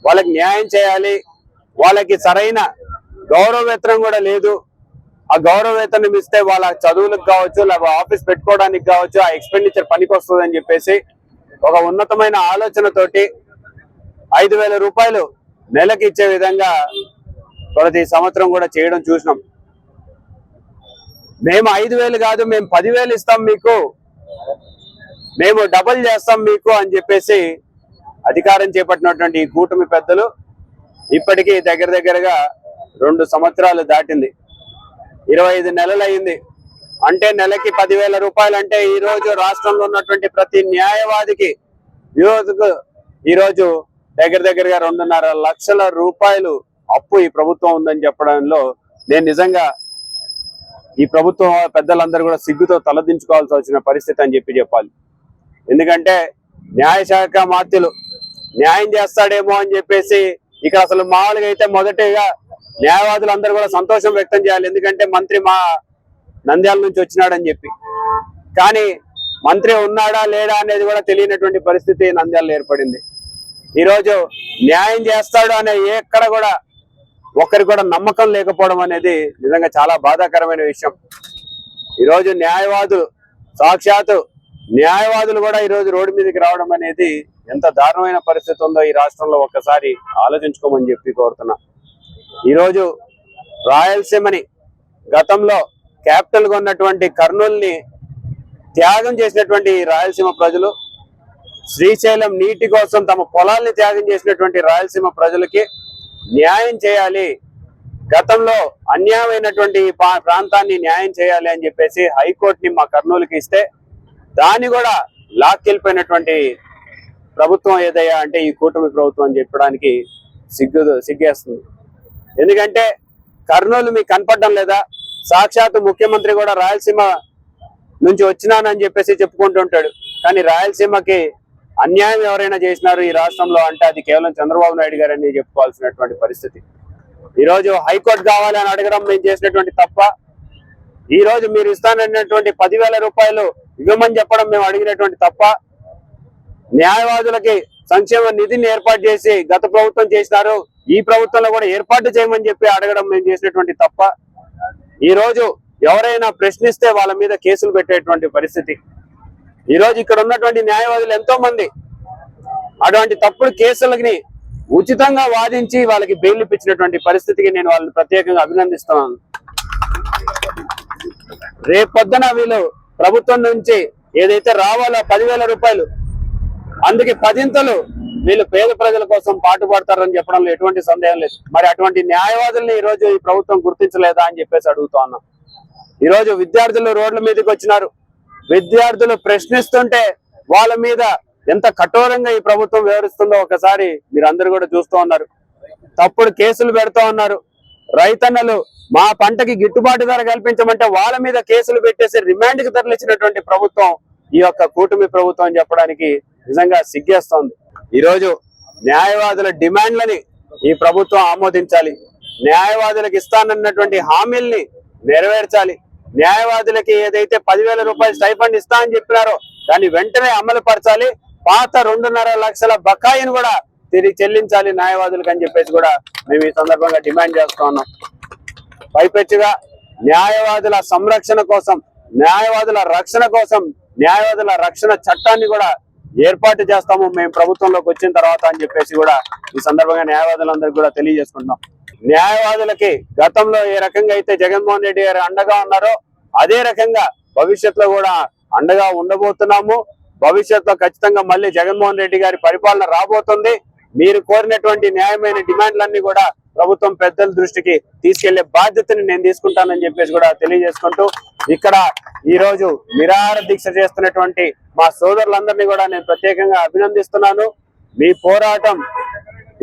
వాళ్ళకి న్యాయం చేయాలి, వాళ్ళకి సరైన గౌరవ వేతనం కూడా లేదు, ఆ గౌరవ వేతనం ఇస్తే వాళ్ళ చదువులకు కావచ్చు, లేదా ఆఫీస్ పెట్టుకోవడానికి కావచ్చు, ఆ ఎక్స్పెండిచర్ పనికి వస్తుంది అని చెప్పేసి ఒక ఉన్నతమైన ఆలోచనతోటి 5,000 రూపాయలు నెలకి ఇచ్చే విధంగా ప్రతి సంవత్సరం కూడా చేయడం చూసినాం. మేము 5,000 కాదు, మేము 10,000 ఇస్తాం మీకు, మేము డబుల్ చేస్తాం మీకు అని చెప్పేసి అధికారం చేపట్టినటువంటి ఈ కూటమి పెద్దలు ఇప్పటికీ దగ్గరగా 2 సంవత్సరాలు దాటింది, 25 నెలలు అయింది. అంటే నెలకి 10,000 రూపాయలు అంటే ఈ రోజు రాష్ట్రంలో ఉన్నటువంటి ప్రతి న్యాయవాదికి యువతకు ఈరోజు దగ్గరగా 2.5 లక్షల రూపాయలు అప్పు ఈ ప్రభుత్వం ఉందని చెప్పడంలో నేను నిజంగా ఈ ప్రభుత్వం పెద్దలందరూ కూడా సిగ్గుతో తలదించుకోవాల్సి వచ్చిన పరిస్థితి అని చెప్పాలి. ఎందుకంటే న్యాయశాఖ మాత్యులు న్యాయం చేస్తాడేమో అని చెప్పేసి ఇక్కడ అసలు మామూలుగా అయితే మొదటిగా న్యాయవాదులందరూ కూడా సంతోషం వ్యక్తం చేయాలి, ఎందుకంటే మంత్రి మా నంద్యాల నుంచి వచ్చినాడని చెప్పి. కానీ మంత్రి ఉన్నాడా లేడా అనేది కూడా తెలియనటువంటి పరిస్థితి నంద్యాలలో ఏర్పడింది. ఈరోజు న్యాయం చేస్తాడు అనే ఎక్కడ కూడా ఒక్కరికి కూడా నమ్మకం లేకపోవడం అనేది నిజంగా చాలా బాధాకరమైన విషయం. ఈరోజు న్యాయవాదులు సాక్షాత్తు న్యాయవాదులు కూడా ఈరోజు రోడ్డు మీదకి రావడం అనేది ఎంత దారుణమైన పరిస్థితి ఉందో ఈ రాష్ట్రంలో ఒక్కసారి ఆలోచించుకోమని చెప్పి కోరుతున్నా. ఈరోజు రాయలసీమని గతంలో క్యాపిటల్ గా ఉన్నటువంటి కర్నూలుని త్యాగం చేసినటువంటి రాయలసీమ ప్రజలు, శ్రీశైలం నీటి కోసం తమ పొలాల్ని త్యాగం చేసినటువంటి రాయలసీమ ప్రజలకి న్యాయం చేయాలి, గతంలో అన్యాయమైనటువంటి ప్రాంతాన్ని న్యాయం చేయాలి అని చెప్పేసి హైకోర్టుని మా కర్నూలుకి ఇస్తే దాన్ని కూడా లాక్కెళ్ళిపోయినటువంటి ప్రభుత్వం ఏదయ్యా అంటే ఈ కూటమి ప్రభుత్వం అని చెప్పడానికి సిగ్గేస్తుంది. ఎందుకంటే కర్నూలు మీకు కనపడడం లేదా? సాక్షాత్తు ముఖ్యమంత్రి కూడా రాయలసీమ నుంచి వచ్చినానని చెప్పేసి చెప్పుకుంటుంటాడు, కానీ రాయలసీమకి అన్యాయం ఎవరైనా చేసినారు ఈ రాష్ట్రంలో అంటే అది కేవలం చంద్రబాబు నాయుడు గారు అని చెప్పుకోవాల్సినటువంటి పరిస్థితి. ఈ రోజు హైకోర్టు కావాలి అని అడగడం మేము చేసినటువంటి తప్ప, ఈ రోజు మీరు ఇస్తానన్నటువంటి 10,000 రూపాయలు ఇవ్వమని చెప్పడం మేము అడిగినటువంటి తప్ప, న్యాయవాదులకి సంక్షేమ నిధిని ఏర్పాటు చేసి గత ప్రభుత్వం చేసినారు, ఈ ప్రభుత్వంలో కూడా ఏర్పాటు చేయమని చెప్పి అడగడం మేము చేసినటువంటి తప్ప, ఈ రోజు ఎవరైనా ప్రశ్నిస్తే వాళ్ళ మీద కేసులు పెట్టేటువంటి పరిస్థితి. ఈ రోజు ఇక్కడ ఉన్నటువంటి న్యాయవాదులు ఎంతో మంది అటువంటి తప్పుడు కేసులని ఉచితంగా వాదించి వాళ్ళకి బెయిల్ ఇప్పించినటువంటి పరిస్థితికి నేను వాళ్ళని ప్రత్యేకంగా అభినందిస్తున్నాను. రేపొద్దున వీళ్ళు ప్రభుత్వం నుంచి ఏదైతే రావాలో 10,000 రూపాయలు, అందుకే 10 వీళ్ళు పేద ప్రజల కోసం పాటుపడతారని చెప్పడంలో ఎటువంటి సందేహం లేదు. మరి అటువంటి న్యాయవాదుల్ని ఈ రోజు ఈ ప్రభుత్వం గుర్తించలేదా అని చెప్పేసి అడుగుతా ఉన్నాం. ఈ రోజు విద్యార్థులు రోడ్ల మీదకి వచ్చినారు, విద్యార్థులు ప్రశ్నిస్తుంటే వాళ్ళ మీద ఎంత కఠోరంగా ఈ ప్రభుత్వం వ్యవహరిస్తుందో ఒకసారి మీరు అందరు కూడా చూస్తూ ఉన్నారు. తప్పుడు కేసులు పెడతా ఉన్నారు. రైతన్నలు మా పంటకి గిట్టుబాటు ధర కల్పించమంటే వాళ్ళ మీద కేసులు పెట్టేసి రిమాండ్కి తరలించినటువంటి ప్రభుత్వం ఈ యొక్క కూటమి ప్రభుత్వం అని చెప్పడానికి నిజంగా సిగ్గేస్తోంది. ఈరోజు న్యాయవాదుల డిమాండ్లని ఈ ప్రభుత్వం ఆమోదించాలి, న్యాయవాదులకు ఇస్తానన్నటువంటి హామీల్ని నెరవేర్చాలి, న్యాయవాదులకి ఏదైతే 10,000 రూపాయలు స్టైఫండ్ ఇస్తా అని చెప్పినారో దాన్ని వెంటనే అమలు పరచాలి, పాత 2.5 లక్షల బకాయిని కూడా తిరిగి చెల్లించాలి న్యాయవాదులకు అని చెప్పేసి కూడా మేము ఈ సందర్భంగా డిమాండ్ చేస్తా ఉన్నాం. పైపెచ్చుగా న్యాయవాదుల సంరక్షణ కోసం, న్యాయవాదుల రక్షణ కోసం న్యాయవాదుల రక్షణ చట్టాన్ని కూడా ఏర్పాటు చేస్తాము మేము ప్రభుత్వంలోకి వచ్చిన తర్వాత అని చెప్పేసి కూడా ఈ సందర్భంగా న్యాయవాదులందరికీ కూడా తెలియజేసుకుంటున్నాం. న్యాయవాదులకి గతంలో ఏ రకంగా అయితే జగన్మోహన్ రెడ్డి గారు అండగా ఉన్నారో అదే రకంగా భవిష్యత్తులో కూడా అండగా ఉండబోతున్నాము. భవిష్యత్తులో ఖచ్చితంగా మళ్ళీ జగన్మోహన్ రెడ్డి గారి పరిపాలన రాబోతుంది. మీరు కోరినటువంటి న్యాయమైన డిమాండ్లన్నీ కూడా ప్రభుత్వం పెద్దల దృష్టికి తీసుకెళ్లే బాధ్యతని నేను తీసుకుంటానని చెప్పేసి కూడా తెలియజేసుకుంటూ, ఇక్కడ ఈ రోజు నిరాహార దీక్ష చేస్తున్నటువంటి మా సోదరులందరినీ కూడా నేను ప్రత్యేకంగా అభినందిస్తున్నాను. మీ పోరాటం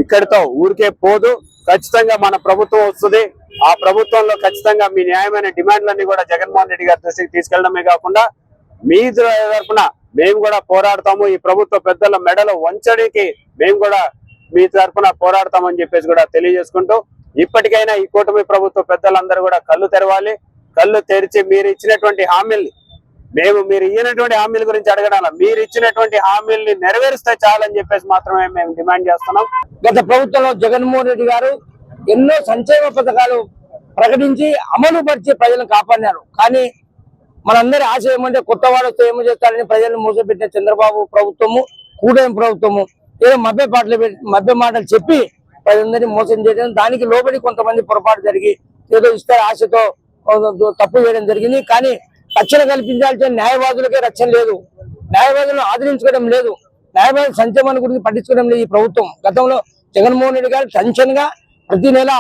ఇక్కడితో ఊరికే పోదు, ఖచ్చితంగా మన ప్రభుత్వం వస్తుంది. ఆ ప్రభుత్వంలో ఖచ్చితంగా మీ న్యాయమైన డిమాండ్లన్నీ కూడా జగన్మోహన్ రెడ్డి గారి దృష్టికి తీసుకెళ్లడమే కాకుండా మీ తరఫున మేము కూడా పోరాడతాము. ఈ ప్రభుత్వ పెద్దల మెడలో వంచడానికి మేము కూడా మీ తరఫున పోరాడతామని చెప్పేసి కూడా తెలియజేసుకుంటూ, ఇప్పటికైనా ఈ కూటమి ప్రభుత్వ పెద్దలందరూ కూడా కళ్ళు తెరవాలి. కళ్ళు తెరిచి మీరు ఇచ్చినటువంటి హామీల్ని, మీరు ఇచ్చినటువంటి హామీల గురించి అడగడాల, మీరు ఇచ్చినటువంటి హామీల్ని నెరవేరిస్తే చాలని చెప్పేసి మాత్రమే మేము డిమాండ్ చేస్తున్నాం. గత ప్రభుత్వంలో జగన్మోహన్ రెడ్డి గారు ఎన్నో సంక్షేమ పథకాలు ప్రకటించి అమలు పరిచి ప్రజలను కాపాడినారు. కానీ మనందరి ఆశ ఏమంటే కొత్తవాడు వస్తే ఏమో చేస్తారని ప్రజలను మోసపెట్టిన చంద్రబాబు ప్రభుత్వము, కూటమి ప్రభుత్వము ఏదో మభ్య మాటలు చెప్పి ప్రజలందరినీ మోసం చేయడం, దానికి లోబడి కొంతమంది పొరపాటు జరిగి ఏదో ఇస్తే ఆశతో తప్పు చేయడం జరిగింది. కానీ రక్షణ కల్పించాల్సిన న్యాయవాదులకే రక్షణ లేదు, న్యాయవాదులను ఆదరించుకోవడం లేదు, న్యాయవాదుల సంక్షేమాన్ని గురించి పట్టించుకోవడం లేదు ఈ ప్రభుత్వం. గతంలో జగన్మోహన్ రెడ్డి గారు టెన్షన్ గా ప్రతి నెల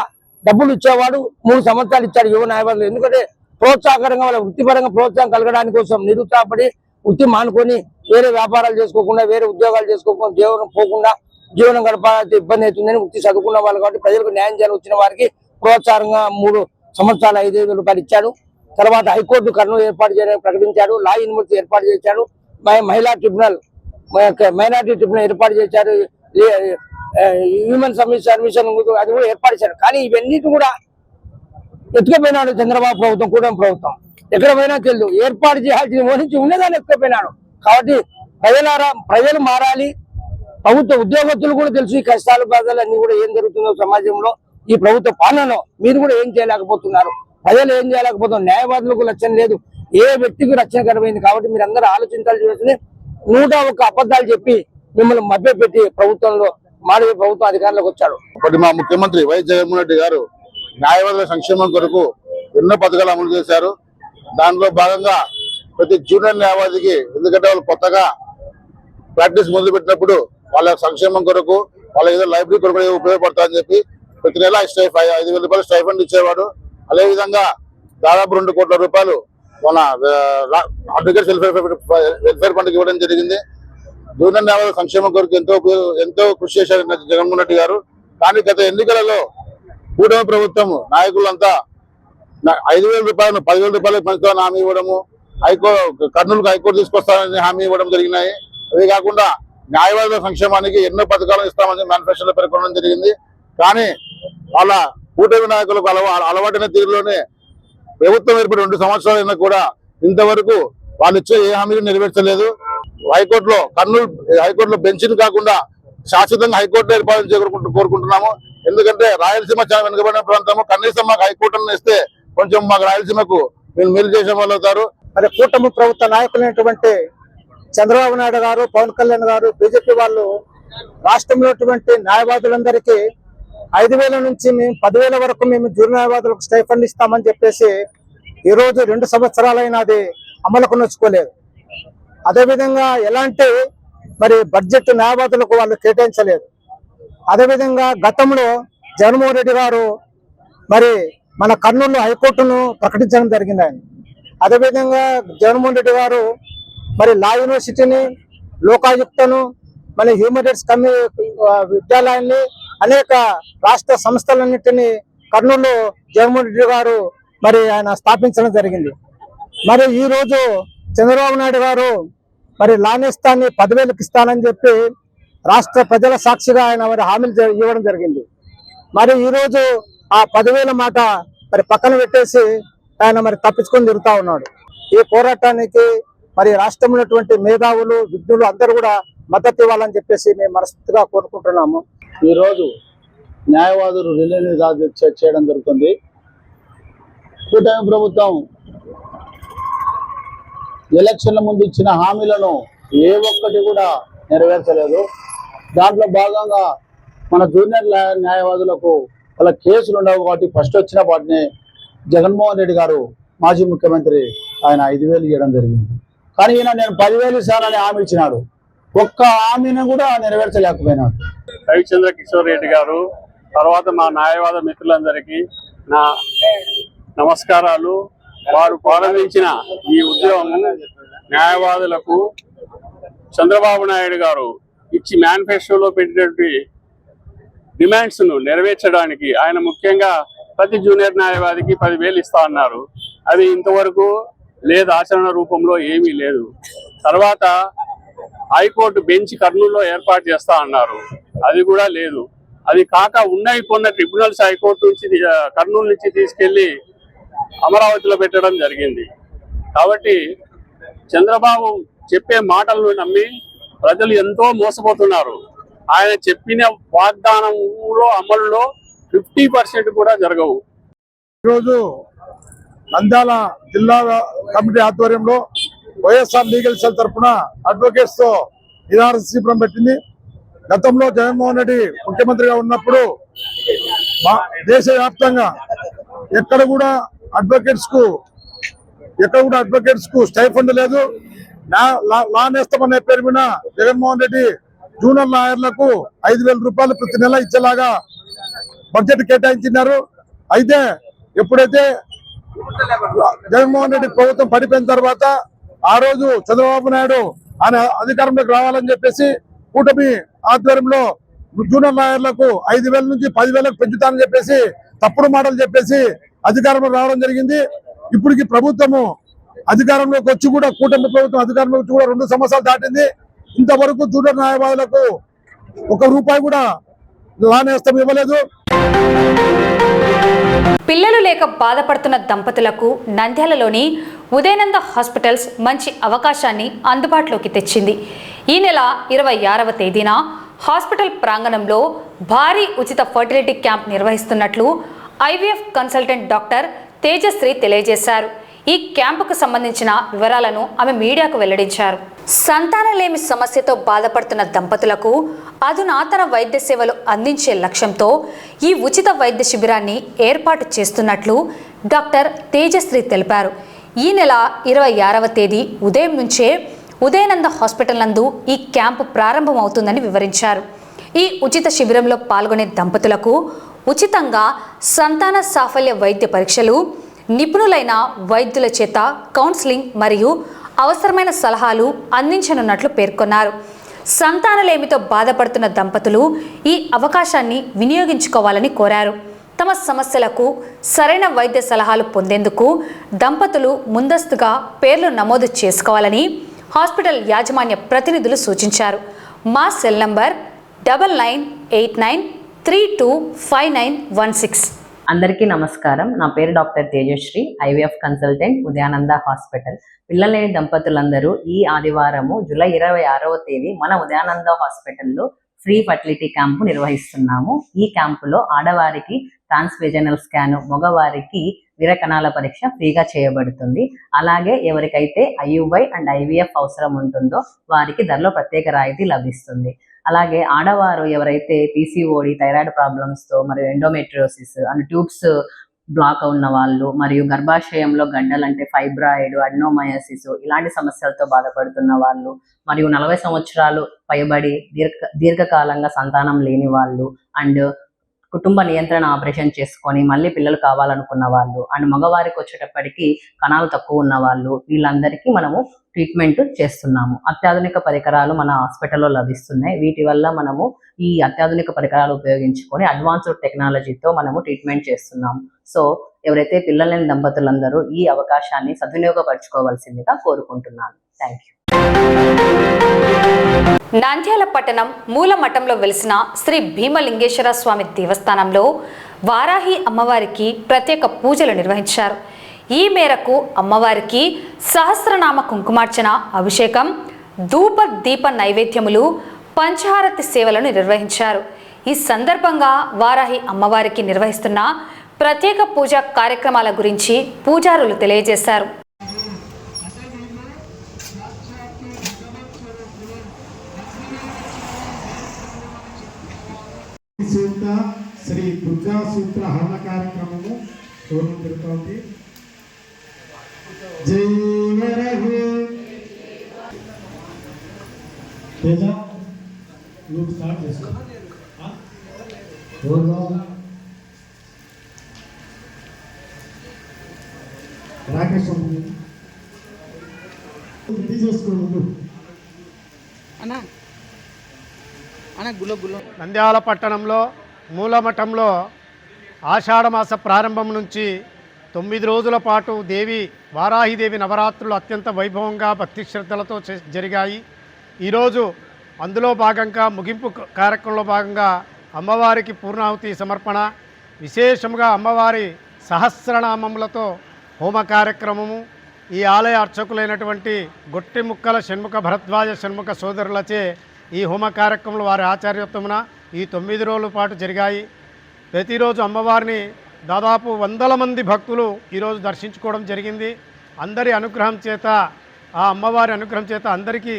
డబ్బులు ఇచ్చేవాడు, 3 సంవత్సరాలు ఇచ్చాడు యువ న్యాయవాదులు. ఎందుకంటే ప్రోత్సాహకరంగా వాళ్ళ వృత్తిపరంగా ప్రోత్సాహం కలగడానికి కోసం నిరుత్సాహపడి వృత్తి మానుకొని వేరే వ్యాపారాలు చేసుకోకుండా, వేరే ఉద్యోగాలు చేసుకోకుండా, జీవనం గడపాలంటే ఇబ్బంది అవుతుందని వృత్తి చదువుకున్న వాళ్ళు కాబట్టి ప్రజలకు న్యాయం చేయాలని వచ్చిన వారికి ప్రోత్సాహంగా 3 సంవత్సరాలు 5,000 రూపాయలు ఇచ్చాడు. తర్వాత హైకోర్టు కర్నూలు ఏర్పాటు చేయడానికి ప్రకటించాడు, లా యూనివర్సిటీ ఏర్పాటు చేశాడు, మైనార్టీ ట్రిబ్యునల్ ఏర్పాటు చేశారు, హ్యూమన్ సర్వీసన్ అది కూడా ఏర్పాటు చేశారు. కానీ ఇవన్నిటి కూడా ఎత్తుకుపోయినాడు చంద్రబాబు ప్రభుత్వం, కూటమి ప్రభుత్వం. ఎక్కడ పోయినా తెలియదు, ఏర్పాటు చేయాల్సిన నుంచి ఉన్నదాన్ని ఎత్తుకుపోయినాడు. కాబట్టి ప్రజలు మారాలి, ప్రభుత్వ ఉద్యోగస్తులు కూడా తెలుసు ఈ కష్టాలు బాధలు అన్ని కూడా ఏం జరుగుతుందో సమాజంలో, ఈ ప్రభుత్వ పాలనలో మీరు కూడా ఏం చేయలేకపోతున్నారు, ప్రజలు ఏం చేయలేకపోతున్నారు, న్యాయవాదులకు రక్షణ లేదు, ఏ వ్యక్తికి రక్షణ కనబడింది. కాబట్టి మీరు అందరూ ఆలోచించాల్సి వస్తుంది. 101 అబద్ధాలు చెప్పి మిమ్మల్ని మభ్యపెట్టి ప్రభుత్వంలో మానవ ప్రభుత్వం అధికారంలోకి వచ్చాడు. ఇప్పటి మా ముఖ్యమంత్రి వైఎస్ జగన్మోహన్ రెడ్డి గారు న్యాయవాదుల సంక్షేమం కొరకు ఎన్నో పథకాలు అమలు చేశారు. దానిలో భాగంగా ప్రతి జూనియర్ న్యాయవాదికి, ఎందుకంటే వాళ్ళు కొత్తగా ప్రాక్టీస్ మొదలు పెట్టినప్పుడు వాళ్ళ సంక్షేమం కొరకు, వాళ్ళ ఏదో లైబ్రరీ కొరకు ఉపయోగపడతారని చెప్పి ప్రతి నెల 5,000 రూపాయలు స్టైఫండ్ ఇచ్చేవాడు. అదేవిధంగా దాదాపు 2 కోట్ల రూపాయలు మన అడ్వకేట్స్ వెల్ఫేర్ ఫండ్కి ఇవ్వడం జరిగింది. జూనియర్ న్యాయవాదుల సంక్షేమం కొరకు ఎంతో కృషి చేశారు జగన్మోహన్ రెడ్డి గారు. కానీ గత ఎన్నికలలో కూటమి ప్రభుత్వం నాయకులంతా 5,000 రూపాయలు 10,000 రూపాయలకు పెంచుతామని హామీ ఇవ్వడము, కర్నూలుకు హైకోర్టు తీసుకొస్తానని హామీ ఇవ్వడం జరిగినాయి. అదే కాకుండా న్యాయవాదుల సంక్షేమానికి ఎన్నో పథకాలు ఇస్తామని మేనిఫెస్టోలో పేర్కొనడం జరిగింది. కానీ వాళ్ళ కూటమి నాయకులకు అలవాటైన తీరులోనే ప్రభుత్వం ఏర్పడి 2 సంవత్సరాలైనా కూడా ఇంతవరకు వాళ్ళు ఇచ్చే ఏ హామీలు నెరవేర్చలేదు. హైకోర్టులో బెంచ్ని కాకుండా శాశ్వతంగా హైకోర్టు ఏర్పాటు కోరుకుంటున్నాము. ఎందుకంటే రాయలసీమ చాలా వెనుకబడిన ప్రాంతము. కనీసం మాకు హైకోర్టును ఇస్తే కొంచెం మాకు రాయలసీమకు మీరు మేలు చేసే వాళ్ళు అవుతారు. మరి కూటమి ప్రభుత్వ నాయకులైనటువంటి చంద్రబాబు నాయుడు గారు, పవన్ కళ్యాణ్ గారు, బీజేపీ వాళ్ళు రాష్ట్రంలో న్యాయవాదులందరికీ 5,000 నుంచి మేము 10,000 వరకు మేము జూనియర్ న్యాయవాదులకు స్టైఫండ్ ఇస్తామని చెప్పేసి ఈ రోజు 2 సంవత్సరాలైనా అది అమలుకు నోచుకోలేదు. అదేవిధంగా ఎలాంటి మరి బడ్జెట్ న్యాయవాదులకు వాళ్ళు కేటాయించలేదు. అదేవిధంగా గతంలో జగన్మోహన్ రెడ్డి గారు మరి మన కర్నూలు హైకోర్టును ప్రకటించడం జరిగింది ఆయన. అదేవిధంగా జగన్మోహన్ రెడ్డి గారు మరి లా యూనివర్సిటీని, లోకాయుక్తను, మరి హ్యూమన్ రైట్స్ విద్యాలయాన్ని, అనేక రాష్ట్ర సంస్థలన్నింటినీ కర్నూలు జగన్మోహన్ రెడ్డి గారు మరి ఆయన స్థాపించడం జరిగింది. మరి ఈ రోజు చంద్రబాబు నాయుడు గారు మరి లా నేస్తాన్ని 10,000కి ఇస్తానని చెప్పి రాష్ట్ర ప్రజల సాక్షిగా ఆయన మరి హామీలు ఇవ్వడం జరిగింది. మరి ఈ రోజు ఆ 10,000 మాట మరి పక్కన పెట్టేసి ఆయన మరి తప్పించుకొని తిరుగుతా ఉన్నాడు. ఈ పోరాటానికి మరి రాష్ట్రంలో ఉన్నటువంటి మేధావులు, విజ్ఞులు అందరూ కూడా మద్దతు ఇవ్వాలని చెప్పేసి మేము మనస్ఫూర్తిగా కోరుకుంటున్నాము. ఈ రోజు న్యాయవాదులు రిలే చేయడం జరుగుతుంది. కూటమి ప్రభుత్వం ఎలక్షన్ల ముందు ఇచ్చిన హామీలను ఏ ఒక్కటి కూడా నెరవేర్చలేదు. దాంట్లో భాగంగా మన జూనియర్ న్యాయవాదులకు వాళ్ళ కేసులు ఉండవు కాబట్టి ఫస్ట్ వచ్చిన వాటిని జగన్మోహన్ రెడ్డి గారు మాజీ ముఖ్యమంత్రి ఆయన 5,000 ఇవ్వడం జరిగింది. కానీ ఈయన నేను 10,000 ఇస్తానని హామీ ఇచ్చినాడు. ఒక్క హామీని కూడా నెరవేర్చలేకపోయినాడు. రవిచంద్ర కిషోర్ రెడ్డి గారు, తర్వాత మా న్యాయవాద మిత్రులందరికీ నా నమస్కారాలు. వారు ప్రారంభించిన ఈ ఉద్యమం న్యాయవాదులకు చంద్రబాబు నాయుడు గారు ఇచ్చి మేనిఫెస్టోలో పెట్టినటువంటి డిమాండ్స్ ను నెరవేర్చడానికి ఆయన ముఖ్యంగా ప్రతి జూనియర్ న్యాయవాదికి 10,000 ఇస్తా అన్నారు. అది ఇంతవరకు లేదు, ఆచరణ రూపంలో ఏమీ లేదు. తర్వాత హైకోర్టు బెంచ్ కర్నూలులో ఏర్పాటు చేస్తా అన్నారు, అది కూడా లేదు. అది కాక ఉన్న ట్రిబ్యునల్స్ హైకోర్టు నుంచి కర్నూలు నుంచి తీసుకెళ్లి అమరావతిలో పెట్టడం జరిగింది. కాబట్టి చంద్రబాబు చెప్పే మాటలను నమ్మి ప్రజలు ఎంతో మోసపోతున్నారు. ఆయన చెప్పిన వాగ్దానంలో అమలులో 50% కూడా జరగవు. ఈరోజు నంద్యాల జిల్లా కమిటీ ఆధ్వర్యంలో వైఎస్ఆర్ లీగల్ సెల్ తరఫున అడ్వకేట్స్ తో నిరాహార శిబిరం పెట్టింది. గతంలో జగన్మోహన్ రెడ్డి ముఖ్యమంత్రిగా ఉన్నప్పుడు దేశవ్యాప్తంగా ఎక్కడ కూడా అడ్వకేట్స్ కు స్టైఫండ్ లేదు. లా నేస్తామనే పేరు మీద జగన్మోహన్ రెడ్డి జూనియర్ లాయర్లకు 5,000 రూపాయలు ప్రతి నెల ఇచ్చేలాగా బడ్జెట్ కేటాయించినారు. అయితే ఎప్పుడైతే జగన్మోహన్ రెడ్డి ప్రభుత్వం పడిపోయిన తర్వాత ఆ రోజు చంద్రబాబు నాయుడు ఆయన అధికారంలోకి రావాలని చెప్పేసి కూటమి ఆధ్వర్యంలో జూనియర్ లాయర్లకు 5,000 నుంచి 10,000కు పెంచుతానని చెప్పేసి తప్పుడు మాటలు చెప్పేసి అధికారంలో రావడం జరిగింది. ఇప్పటికి ప్రభుత్వము అధికారంలోకి వచ్చి కూడా, కూటమి ప్రభుత్వం అధికారంలోకి వచ్చి కూడా 2 సంవత్సరాలు దాటింది. ఇంతవరకు జూనియర్ న్యాయవాదులకు 1 రూపాయి కూడా లా నేస్తం ఇవ్వలేదు. పిల్లలు లేక బాధపడుతున్న దంపతులకు నంద్యాలలోని ఉదయనంద హాస్పిటల్స్ మంచి అవకాశాన్ని అందుబాటులోకి తెచ్చింది. ఈ నెల 26వ తేదీన హాస్పిటల్ ప్రాంగణంలో భారీ ఉచిత ఫర్టిలిటీ క్యాంప్ నిర్వహిస్తున్నట్లు ఐవీఎఫ్ కన్సల్టెంట్ డాక్టర్ తేజశ్రీ తెలియజేశారు. ఈ క్యాంపుకు సంబంధించిన వివరాలను ఆమె మీడియాకు వెల్లడించారు. సంతానలేమి సమస్యతో బాధపడుతున్న దంపతులకు అధునాతన వైద్య సేవలు అందించే లక్ష్యంతో ఈ ఉచిత వైద్య శిబిరాన్ని ఏర్పాటు చేస్తున్నట్లు డాక్టర్ తేజశ్రీ తెలిపారు. ఈ నెల 26వ తేదీ ఉదయం నుంచే ఉదయనంద హాస్పిటల్ నందు ఈ క్యాంపు ప్రారంభమవుతుందని వివరించారు. ఈ ఉచిత శిబిరంలో పాల్గొనే దంపతులకు ఉచితంగా సంతాన సాఫల్య వైద్య పరీక్షలు, నిపుణులైన వైద్యుల చేత కౌన్సిలింగ్ మరియు అవసరమైన సలహాలు అందించనున్నట్లు పేర్కొన్నారు. సంతానలేమితో బాధపడుతున్న దంపతులు ఈ అవకాశాన్ని వినియోగించుకోవాలని కోరారు. తమ సమస్యలకు సరైన వైద్య సలహాలు పొందేందుకు దంపతులు ముందస్తుగా పేర్లు నమోదు చేసుకోవాలని హాస్పిటల్ యాజమాన్య ప్రతినిధులు సూచించారు. మా సెల్ నంబర్ 9989325916. అందరికీ నమస్కారం. నా పేరు doctor Tejashri, IVF consultant, Udayananda hospital. పిల్లలేని దంపతులందరూ ఈ ఆదివారము జూలై 26వ తేదీ మన ఉదయానంద హాస్పిటల్లో ఫ్రీ ఫర్టిలిటీ క్యాంపు నిర్వహిస్తున్నాము. ఈ క్యాంపులో ఆడవారికి ట్రాన్స్వేజనల్ స్కాన్, మగవారికి వీరకణాల పరీక్ష ఫ్రీగా చేయబడుతుంది. అలాగే ఎవరికైతే ఐయుఐ అండ్ ఐవీఎఫ్ అవసరం ఉంటుందో వారికి ధరలో ప్రత్యేక రాయితీ లభిస్తుంది. అలాగే ఆడవారు ఎవరైతే పీసీఓడి, థైరాయిడ్ ప్రాబ్లమ్స్తో మరియు ఎండోమెట్రియోసిస్ అండ్ ట్యూబ్స్ బ్లాక్ ఉన్న వాళ్ళు, మరియు గర్భాశయంలో గడ్డలు అంటే ఫైబ్రాయిడ్, అడ్నోమయోసిస్ ఇలాంటి సమస్యలతో బాధపడుతున్న వాళ్ళు, మరియు 40 సంవత్సరాలు పైబడి దీర్ఘకాలంగా సంతానం లేని వాళ్ళు, అండ్ కుటుంబ నియంత్రణ ఆపరేషన్ చేసుకొని మళ్ళీ పిల్లలు కావాలనుకున్న వాళ్ళు, అండ్ మగవారికి వచ్చేటప్పటికి కణాలు తక్కువ ఉన్న వాళ్ళు, వీళ్ళందరికీ మనము ట్రీట్మెంట్ చేస్తున్నాము. అత్యాధునిక పరికరాలు మన హాస్పిటల్లో లభిస్తున్నాయి. వీటి వల్ల మనము ఈ అత్యాధునిక పరికరాలు ఉపయోగించుకొని అడ్వాన్స్డ్ టెక్నాలజీతో మనము ట్రీట్మెంట్ చేస్తున్నాము. సో ఎవరైతే పిల్లలేని దంపతులందరూ ఈ అవకాశాన్ని సద్వినియోగపరచుకోవాల్సిందిగా కోరుకుంటున్నాను. Thank you. నంద్యాల పట్టణం మూలమఠంలో వెలిసిన శ్రీ భీమలింగేశ్వర స్వామి దేవస్థానంలో వారాహి అమ్మవారికి ప్రత్యేక పూజలు నిర్వహించారు. ఈ మేరకు అమ్మవారికి సహస్రనామ కుంకుమార్చన, అభిషేకం, ధూప దీప నైవేద్యములు, పంచహారతి సేవలను నిర్వహించారు. ఈ సందర్భంగా వారాహి అమ్మవారికి నిర్వహిస్తున్న ప్రత్యేక పూజా కార్యక్రమాల గురించి పూజారులు తెలియజేశారు. శ్రీ దుర్గా సూత్ర హరణ కార్యక్రమము పూర్వం జరుగుతోంది. జై వరహు తేజ, నువ్వు స్టార్ట్ చేసుకో. రాకేష్ రెడీ చేసుకోండి. నంద్యాల పట్టణంలో మూలమఠంలో ఆషాఢమాస ప్రారంభం నుంచి 9 రోజుల పాటు వారాహిదేవి నవరాత్రులు అత్యంత వైభవంగా భక్తి శ్రద్ధలతో జరిగాయి. ఈరోజు అందులో భాగంగా ముగింపు కార్యక్రమంలో భాగంగా అమ్మవారికి పూర్ణాహుతి సమర్పణ, విశేషంగా అమ్మవారి సహస్రనామములతో హోమ కార్యక్రమము, ఈ ఆలయ అర్చకులైనటువంటి గొట్టిముక్కల షణ్ముఖ భరద్వాజ షణ్ముఖ సోదరులచే ఈ హోమ కార్యక్రమంలో వారి ఆచార్యత్వమున ఈ 9 రోజుల పాటు జరిగాయి. ప్రతిరోజు అమ్మవారిని దాదాపు 100 మంది భక్తులు ఈరోజు దర్శించుకోవడం జరిగింది. అందరి అనుగ్రహం చేత, ఆ అమ్మవారి అనుగ్రహం చేత అందరికీ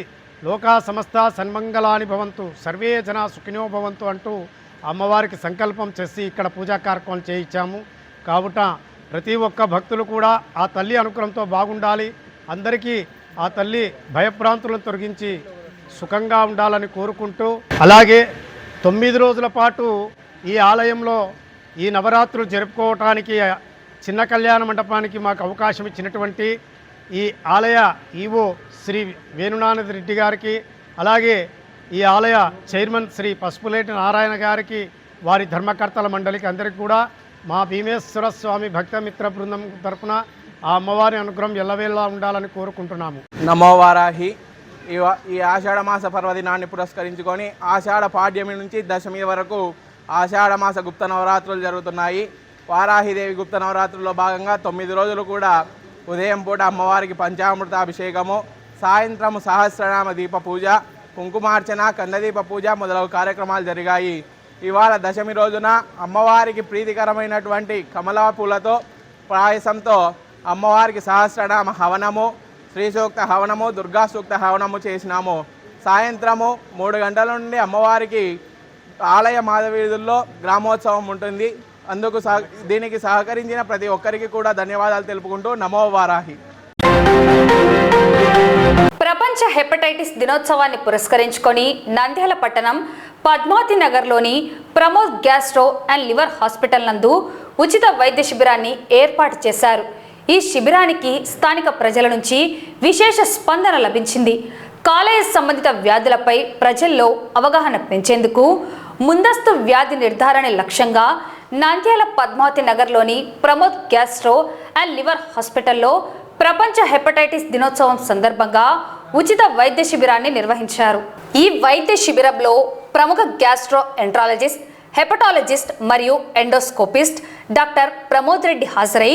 లోకా సమస్త సన్మంగళాని భవంతు, సర్వే జన సుఖినో భవంతు అంటూ అమ్మవారికి సంకల్పం చేసి ఇక్కడ పూజా కార్యక్రమం చేయించాము. కావుట ప్రతి ఒక్క భక్తులు కూడా ఆ తల్లి అనుగ్రహంతో బాగుండాలి, అందరికీ ఆ తల్లి భయభ్రాంతులను తొలగించి సుఖంగా ఉండాలని కోరుకుంటూ, అలాగే 9 రోజుల పాటు ఈ ఆలయంలో ఈ నవరాత్రులు జరుపుకోవటానికి చిన్న కళ్యాణ మండపానికి మాకు అవకాశం ఇచ్చినటువంటి ఈ ఆలయ ఈవో శ్రీ వేణునాథ రెడ్డి గారికి, అలాగే ఈ ఆలయ చైర్మన్ శ్రీ పసుపులేటి నారాయణ గారికి, వారి ధర్మకర్తల మండలికి అందరికీ కూడా మా భీమేశ్వర స్వామి భక్తమిత్ర బృందం తరఫున ఆ అమ్మవారి అనుగ్రహం ఎల్లవేళలా ఉండాలని కోరుకుంటున్నాము. నమో వారాహి. ఈ ఆషాఢమాస పర్వదినాన్ని పురస్కరించుకొని ఆషాఢ పాడ్యమి నుంచి దశమి వరకు ఆషాఢమాస గుప్త నవరాత్రులు జరుగుతున్నాయి. వారాహిదేవి గుప్త నవరాత్రుల్లో భాగంగా 9 రోజులు కూడా ఉదయం పూట అమ్మవారికి పంచామృత అభిషేకము, సాయంత్రం సహస్రనామ దీప పూజ, కుంకుమార్చన, కందదీప పూజ మొదలగు కార్యక్రమాలు జరిగాయి. ఇవాళ దశమి రోజున అమ్మవారికి ప్రీతికరమైనటువంటి కమలా పూలతో పాయసంతో అమ్మవారికి సహస్రనామ హవనము, శ్రీ సూక్త హవనము, దుర్గా సూక్త హవనము చేసినాము. సాయంత్రము 3 గంటల నుండి అమ్మవారికి ఆలయ మాధవీధుల్లో గ్రామోత్సవం ఉంటుంది. అందుకు దీనికి సహకరించిన ప్రతి ఒక్కరికి కూడా ధన్యవాదాలు తెలుపుకుంటూ నమో వారాహి. ప్రపంచ హెపటైటిస్ దినోత్సవాన్ని పురస్కరించుకొని నంద్యాల పట్టణం పద్మావతి నగర్లోని Pramod gastro and liver hospital నందు ఉచిత వైద్య శిబిరాన్ని ఏర్పాటు చేశారు. ఈ శిబిరానికి స్థానిక ప్రజల నుంచి విశేష స్పందన లభించింది. కాలేయ సంబంధిత వ్యాధులపై ప్రజల్లో అవగాహన పెంచేందుకు ముందస్తు వ్యాధి నిర్ధారణ లక్ష్యంగా నంద్యాల పద్మావతి నగర్లోని ప్రమోద్ గ్యాస్ట్రో అండ్ లివర్ హాస్పిటల్లో ప్రపంచ హెపటైటిస్ దినోత్సవం సందర్భంగా ఉచిత వైద్య శిబిరాన్ని నిర్వహించారు. ఈ వైద్య శిబిరంలో ప్రముఖ గ్యాస్ట్రో ఎంట్రాలజిస్ట్, హెపటాలజిస్ట్ మరియు ఎండోస్కోపిస్ట్ డాక్టర్ ప్రమోద్ రెడ్డి హాజరై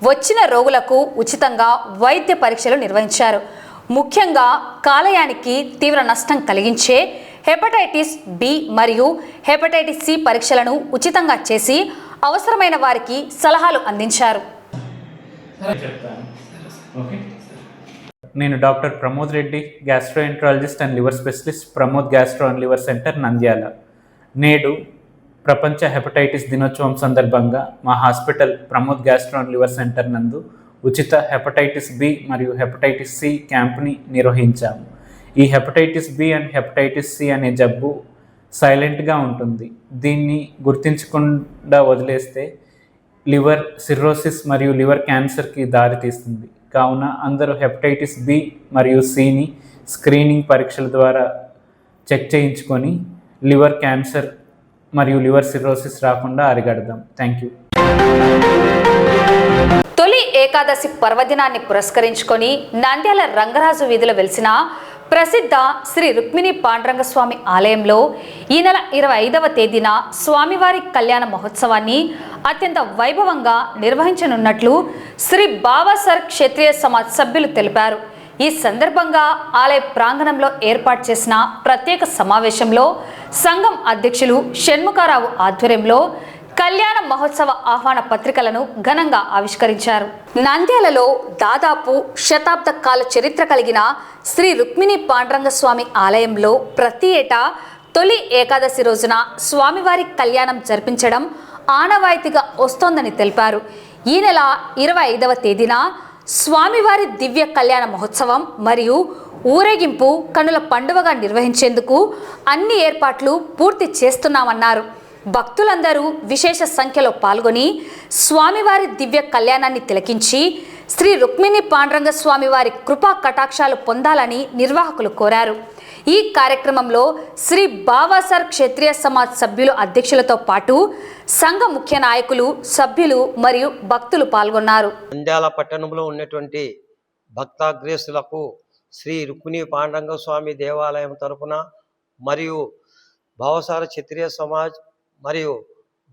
వచ్చిన రోగులకు ఉచితంగా వైద్య పరీక్షలు నిర్వహించారు. ముఖ్యంగా కాలేయానికి తీవ్ర నష్టం కలిగించే హెపటైటిస్ బి మరియు హెపటైటిస్ సి పరీక్షలను ఉచితంగా చేసి అవసరమైన వారికి సలహాలు అందించారు. నేను doctor Pramod Reddy, gastroenterologist and liver specialist, Pramod gastro and liver centre, Nandyal. నేడు ప్రపంచ హెపటైటిస్ దినోత్సవం సందర్భంగా మా hospital Pramod gastro and liver centre నందు ఉచిత హెపటైటిస్ బి మరియు హెపటైటిస్ సి క్యాంప్ని నిర్వహించాము. ఈ hepatitis B and hepatitis C అనే జబ్బు సైలెంట్గా ఉంటుంది. దీన్ని గుర్తించకుండా వదిలేస్తే లివర్ సిర్రోసిస్ మరియు లివర్ క్యాన్సర్కి దారితీస్తుంది. కావున అందరూ హెపటైటిస్ బి మరియు సిని స్క్రీనింగ్ పరీక్షల ద్వారా చెక్ చేయించుకొని లివర్ క్యాన్సర్ మరియు లివర్ సిర్రోసిస్ రాకుండా అరికడదాం. Thank you. తొలి ఏకాదశి పర్వదినాన్ని పురస్కరించుకొని నంద్యాల రంగరాజు వీధిలో వెలిసిన ప్రసిద్ధ శ్రీ రుక్మిణి పాండురంగ స్వామి ఆలయంలో ఈ నెల 25వ తేదీన స్వామివారి కళ్యాణ మహోత్సవాన్ని అత్యంత వైభవంగా నిర్వహించనున్నట్లు శ్రీ బాబాసర్ క్షత్రియ సమాజ్ సభ్యులు తెలిపారు. ఈ సందర్భంగా ఆలయ ప్రాంగణంలో ఏర్పాటు చేసిన ప్రత్యేక సమావేశంలో సంఘం అధ్యక్షులు షణ్ముఖరావు ఆధ్వర్యంలో కళ్యాణ మహోత్సవ ఆహ్వాన పత్రికలను ఘనంగా ఆవిష్కరించారు. నంద్యాలలో దాదాపు శతాబ్ద కాల చరిత్ర కలిగిన శ్రీ రుక్మిణి పాండురంగ స్వామి ఆలయంలో ప్రతి ఏటా తొలి ఏకాదశి రోజున స్వామివారి కళ్యాణం జరిపించడం ఆనవాయితీగా వస్తోందని తెలిపారు. ఈ నెల 25వ తేదీన స్వామివారి దివ్య కళ్యాణ మహోత్సవం మరియు ఊరేగింపు కనుల పండుగగా నిర్వహించేందుకు అన్ని ఏర్పాట్లు పూర్తి చేస్తున్నామన్నారు. భక్తులందరూ విశేష సంఖ్యలో పాల్గొని స్వామివారి దివ్య కళ్యాణాన్ని తిలకించి శ్రీ రుక్మిణి పాండురంగ స్వామివారి కృపా కటాక్షాలు పొందాలని నిర్వాహకులు కోరారు. ఈ కార్యక్రమంలో శ్రీ బాబాసర్ క్షత్రియ సమాజ్ సభ్యులు అధ్యక్షులతో పాటు సంఘ ముఖ్య నాయకులు, సభ్యులు మరియు భక్తులు పాల్గొన్నారు. నంద్యాల పట్టణంలో ఉన్నటువంటి భక్తాగ్రేసులకు శ్రీ రుక్మిణి పాండురంగ స్వామి దేవాలయం తరపున మరియు భావసార క్షత్రియ సమాజ్ మరియు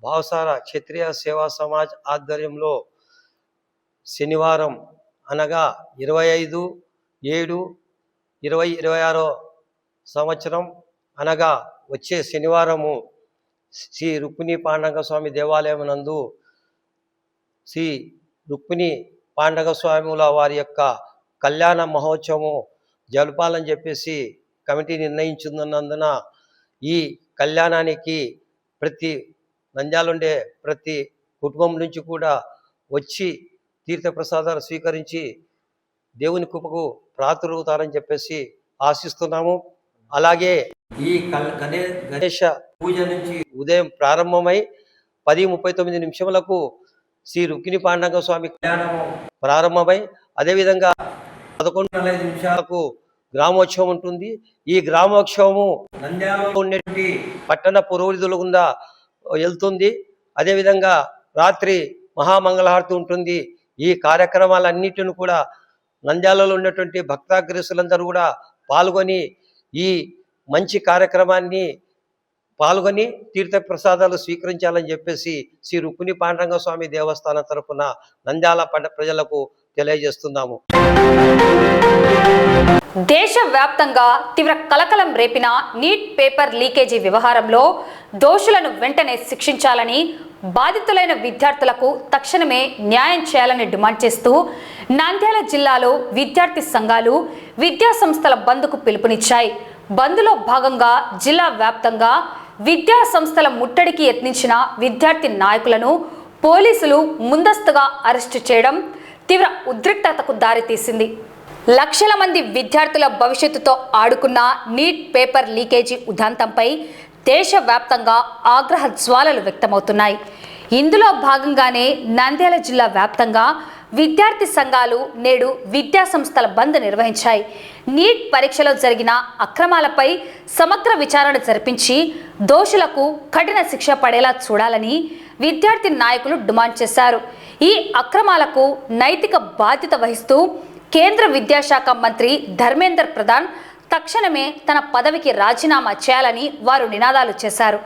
భావసార క్షత్రియ సేవా సమాజ్ ఆధ్వర్యంలో శనివారం అనగా 25/7/2026 సంవత్సరం అనగా వచ్చే శనివారము శ్రీ రుక్మిణి పాండురంగ స్వామి దేవాలయం నందు శ్రీ రుక్మిణి పాండురంగ స్వాముల వారి యొక్క కళ్యాణ మహోత్సవం జరపాలని చెప్పేసి కమిటీ నిర్ణయించున్నందున ఈ కళ్యాణానికి ప్రతి నంద్యాలుండే ప్రతి కుటుంబం నుంచి కూడా వచ్చి తీర్థప్రసాదాలు స్వీకరించి దేవుని కృపకు ప్రాతురవుతారని చెప్పేసి ఆశిస్తున్నాము. అలాగే ఈ గణేష పూజ నుంచి ఉదయం ప్రారంభమై 10:39 శ్రీ రుక్మిణి పాండురంగ స్వామి కళ్యాణము ప్రారంభమై అదేవిధంగా 11:05 గ్రామోత్సవం ఉంటుంది. ఈ గ్రామోత్సవము నంద్యాలలో ఉండేటువంటి పట్టణ పురోహితుల గుండా వెళ్తుంది. అదేవిధంగా రాత్రి మహామంగళహారతి ఉంటుంది. ఈ కార్యక్రమాలన్నిటిని కూడా నంద్యాలలో ఉన్నటువంటి భక్తాగ్రేసులందరూ కూడా పాల్గొని ఈ మంచి కార్యక్రమాన్ని పాల్గొని తీర్థప్రసాదాలు స్వీకరించాలని చెప్పేసి శ్రీ రుక్మిణి పాండురంగ స్వామి దేవస్థానం తరపున నంద్యాల ప్రజలకు తెలియజేస్తున్నాము. దేశవ్యాప్తంగా తీవ్ర కలకలం రేపిన నీట్ పేపర్ లీకేజీ వ్యవహారంలో దోషులను వెంటనే శిక్షించాలని, బాధితులైన విద్యార్థులకు తక్షణమే న్యాయం చేయాలని డిమాండ్ చేస్తూ నంద్యాల జిల్లాలో విద్యార్థి సంఘాలు విద్యా సంస్థల బంద్కు పిలుపునిచ్చాయి. బంద్లో భాగంగా జిల్లా వ్యాప్తంగా విద్యా సంస్థల ముట్టడికి యత్నించిన విద్యార్థి నాయకులను పోలీసులు ముందస్తుగా అరెస్టు చేయడం తీవ్ర ఉద్రిక్తతకు దారితీసింది. లక్షల మంది విద్యార్థుల భవిష్యత్తుతో ఆడుకున్న నీట్ పేపర్ లీకేజీ ఉదంతంపై దేశవ్యాప్తంగా ఆగ్రహ జ్వాలలు వ్యక్తమవుతున్నాయి. ఇందులో భాగంగానే నంద్యాల జిల్లా వ్యాప్తంగా విద్యార్థి సంఘాలు నేడు విద్యా సంస్థల బంద్ నిర్వహించాయి. నీట్ పరీక్షలో జరిగిన అక్రమాలపై సమగ్ర విచారణ జరిపించి దోషులకు కఠిన శిక్ష పడేలా చూడాలని విద్యార్థి నాయకులు డిమాండ్ చేశారు. ఈ అక్రమాలకు నైతిక బాధ్యత వహిస్తూ కేంద్ర విద్యాశాఖ మంత్రి ధర్మేంద్ర ప్రధాన్ తక్షణమే తన పదవికి రాజీనామా చేయాలని వారు నినాదాలు చేశారు.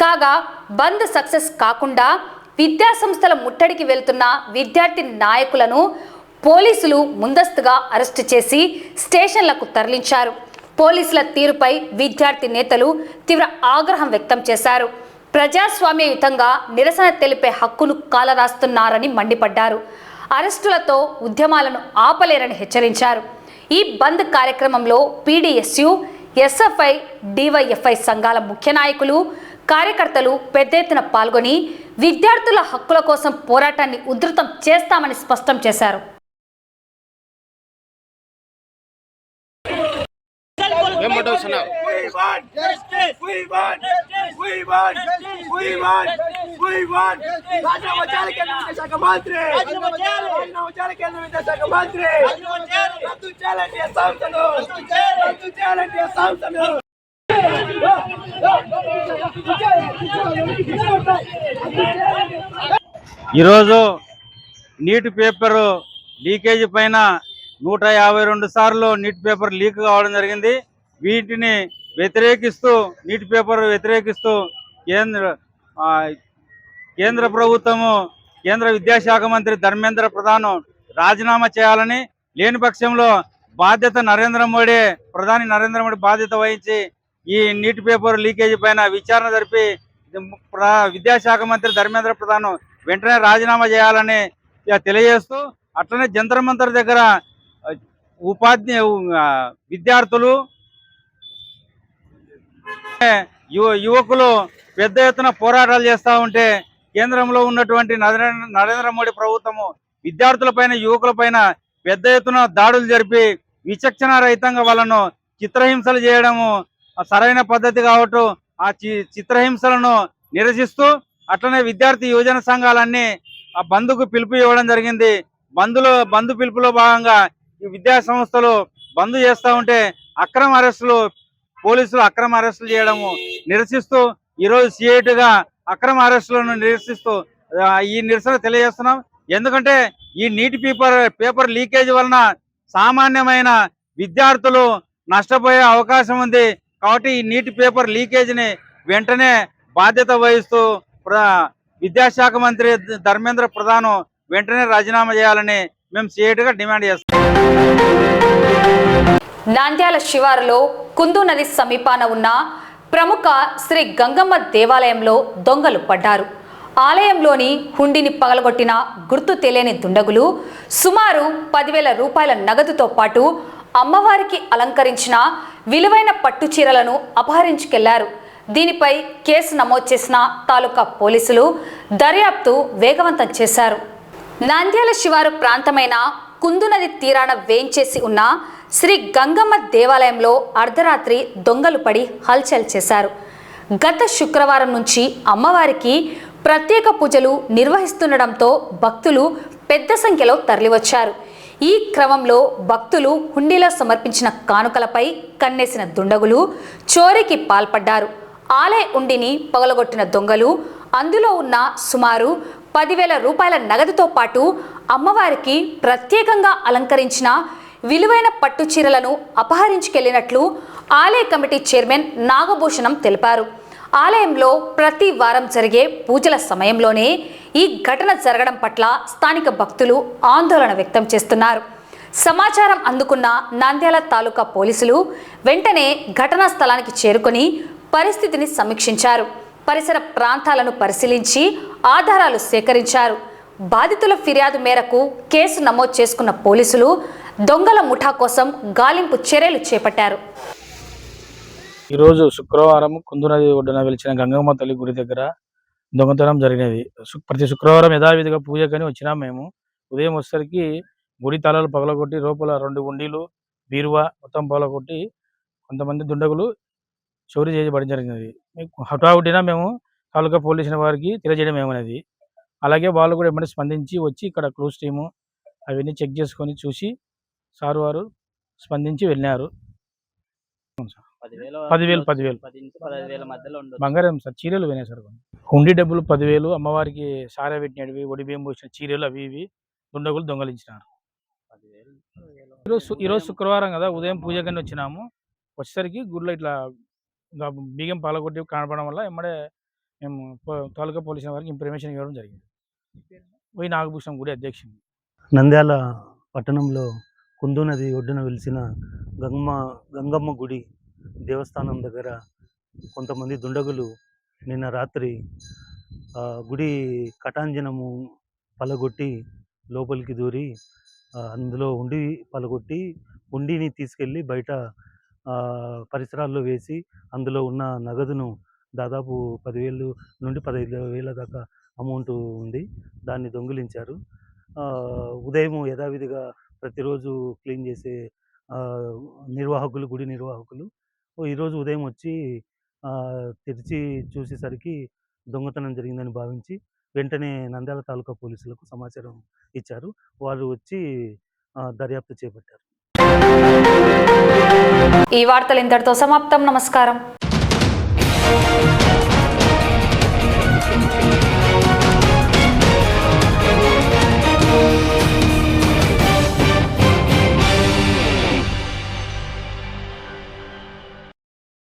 కాగా బంద్ సక్సెస్ కాకుండా విద్యాసంస్థల ముట్టడికి వెళ్తున్న విద్యార్థి నాయకులను పోలీసులు ముందస్తుగా అరెస్టు చేసి స్టేషన్లకు తరలించారు. పోలీసుల తీరుపై విద్యార్థి నేతలు తీవ్ర ఆగ్రహం వ్యక్తం చేశారు. ప్రజాస్వామ్యయుతంగా నిరసన తెలిపే హక్కును కాలరాస్తున్నారని మండిపడ్డారు. అరెస్టులతో ఉద్యమాలను ఆపలేరని హెచ్చరించారు. ఈ బంద్ కార్యక్రమంలో పీడీఎస్యు, ఎస్ఎఫ్ఐ, డివైఎఫ్ఐ సంఘాల ముఖ్య నాయకులు, కార్యకర్తలు పెద్ద ఎత్తున పాల్గొని విద్యార్థుల హక్కుల కోసం పోరాటాన్ని ఉధృతం చేస్తామని స్పష్టం చేశారు. ఈరోజు నీట్ పేపర్ లీకేజీ పైన 152 సార్లు నీట్ పేపర్ లీక్ కావడం జరిగింది. వీటిని వ్యతిరేకిస్తూ నీట్ పేపర్ వ్యతిరేకిస్తూ కేంద్ర ప్రభుత్వము, కేంద్ర విద్యాశాఖ మంత్రి ధర్మేంద్ర ప్రధాన్ రాజీనామా చేయాలని, లేని పక్షంలో బాధ్యత ప్రధాని నరేంద్ర మోడీ బాధ్యత వహించి ఈ నీట్ పేపర్ లీకేజీ పైన విచారణ జరిపి విద్యాశాఖ మంత్రి ధర్మేంద్ర ప్రధాన్ వెంటనే రాజీనామా చేయాలని తెలియజేస్తూ, అట్లనే జంతర్ మంతర్ దగ్గర విద్యార్థులు, యువకులు పెద్ద ఎత్తున పోరాటాలు చేస్తూ ఉంటే కేంద్రంలో ఉన్నటువంటి నరేంద్ర మోడీ ప్రభుత్వము విద్యార్థులపైన, యువకులపైన పెద్ద ఎత్తున దాడులు జరిపి విచక్షణ రహితంగా వాళ్ళను చిత్రహింసలు చేయడము సరైన పద్ధతి కావటం. ఆ చిత్రహింసలను నిరసిస్తూ అట్లనే విద్యార్థి యువజన సంఘాలన్నీ ఆ బంద్కు పిలుపు ఇవ్వడం జరిగింది. బంద్ పిలుపులో భాగంగా ఈ విద్యా సంస్థలు బంద్ చేస్తూ ఉంటే పోలీసులు అక్రమ అరెస్టులు చేయడము నిరసిస్తూ ఈరోజు సిఐటిగా అక్రమ అరెస్టులను నిరసిస్తూ ఈ నిరసన తెలియజేస్తున్నాం. ఎందుకంటే ఈ నీటి పేపర్ లీకేజ్ వలన సామాన్యమైన విద్యార్థులు నష్టపోయే అవకాశం ఉంది. కాబట్టి ఈ నీటి పేపర్ లీకేజీని వెంటనే బాధ్యత వహిస్తూ విద్యాశాఖ మంత్రి ధర్మేంద్ర ప్రధాన్ వెంటనే రాజీనామా చేయాలని మేము సిఐటిగా డిమాండ్ చేస్తాం. నంద్యాల శివారులో కుందు నది సమీపాన ఉన్న ప్రముఖ శ్రీ గంగమ్మ దేవాలయంలో దొంగలు పడ్డారు. ఆలయంలోని హుండీని పగలగొట్టిన గుర్తు తెలియని దుండగులు సుమారు 10,000 రూపాయల నగదుతో పాటు అమ్మవారికి అలంకరించిన విలువైన పట్టు చీరలను అపహరించుకెళ్లారు. దీనిపై కేసు నమోదు చేసిన తాలూకా పోలీసులు దర్యాప్తు వేగవంతం చేశారు. నంద్యాల శివారు ప్రాంతమైన కుందు నది తీరాన వేంచేసి ఉన్న శ్రీ గంగమ్మ దేవాలయంలో అర్ధరాత్రి దొంగలు పడి హల్చల్ చేశారు. గత శుక్రవారం నుంచి అమ్మవారికి ప్రత్యేక పూజలు నిర్వహిస్తుండటంతో భక్తులు పెద్ద సంఖ్యలో తరలివచ్చారు. ఈ క్రమంలో భక్తులు హుండీలో సమర్పించిన కానుకలపై కన్నేసిన దుండగులు చోరీకి పాల్పడ్డారు. ఆలయ హుండీని పగలగొట్టిన దొంగలు అందులో ఉన్న సుమారు 10,000 రూపాయల నగదుతో పాటు అమ్మవారికి ప్రత్యేకంగా అలంకరించిన విలువైన పట్టు చీరలను అపహరించుకెళ్లినట్లు ఆలయ కమిటీ చైర్మన్ నాగభూషణం తెలిపారు. ఆలయంలో ప్రతి వారం జరిగే పూజల సమయంలోనే ఈ ఘటన జరగడం పట్ల స్థానిక భక్తులు ఆందోళన వ్యక్తం చేస్తున్నారు. సమాచారం అందుకున్న నంద్యాల తాలూకా పోలీసులు వెంటనే ఘటనా స్థలానికి చేరుకొని పరిస్థితిని సమీక్షించారు. పరిసర ప్రాంతాలను పరిశీలించి ఆధారాలు సేకరించారు. బాధితుల ఫిర్యాదు మేరకు కేసు నమోదు చేసుకున్న పోలీసులు దొంగల ముఠా కోసం గాలింపు చర్యలు చేపట్టారు. ఈరోజు శుక్రవారం కుందు నది ఒడ్డున వెలిచిన గంగమ్మ తల్లి గుడి దగ్గర దొంగతనం జరిగినది. ప్రతి శుక్రవారం యథావిధిగా పూజకని వచ్చినాం. మేము ఉదయం వచ్చేసరికి గుడి తాళాలు పగలగొట్టి లోపల 2 ఉండీలు, బీరువా మొత్తం పగలగొట్టి కొంతమంది దుండగులు చోరీ చేయబడి జరిగినది. హఠావుటిన మేము తాలూకా పోలీసుల వారికి తెలియజేయడం ఏమనేది. అలాగే వాళ్ళు కూడా ఏమైనా స్పందించి వచ్చి ఇక్కడ క్లూస్ టీము అవన్నీ చెక్ చేసుకొని చూసి సార్ వారు స్పందించి వెళ్ళినారు. 10,000 బంగారం సార్, చీరలు పోయినాయి సార్. హుండీ డబ్బులు 10,000, అమ్మవారికి సారా పెట్టినవి, ఒడి బియ్యం పోసిన చీరలు అవి ఇవి దుండగులు దొంగలించినారు. ఈరోజు శుక్రవారం కదా, ఉదయం పూజకని వచ్చినాము. వచ్చేసరికి గుడిలో ఇట్లా బియ్యం పాలగొట్టి కనపడడం వల్ల ఎమ్మడే మేము తాలూకా పోలీసు వారికి ఇన్ఫర్మేషన్ ఇవ్వడం జరిగింది. పోయి నాగభూషణం గుడి అధ్యక్షుడు. నంద్యాల పట్టణంలో కుందు నది ఒడ్డున వెలిసిన గంగమ్మ గుడి దేవస్థానం దగ్గర కొంతమంది దుండగులు నిన్న రాత్రి గుడి కటాంజనము పలగొట్టి లోపలికి దూరి అందులో ఉండి పలగొట్టి ఉండిని తీసుకెళ్ళి బయట పరిసరాల్లో వేసి అందులో ఉన్న నగదును దాదాపు 10,000 నుండి 15,000 దాకా అమౌంట్ ఉంది, దాన్ని దొంగిలించారు. ఉదయం యథావిధిగా ప్రతిరోజు క్లీన్ చేసే గుడి నిర్వాహకులు ఈరోజు ఉదయం వచ్చి తెరిచి చూసేసరికి దొంగతనం జరిగిందని భావించి వెంటనే నంద్యాల తాలూకా పోలీసులకు సమాచారం ఇచ్చారు. వారు వచ్చి దర్యాప్తు చేపట్టారు. ఈ వార్తలు ఇంతటితో సమాప్తం. నమస్కారం.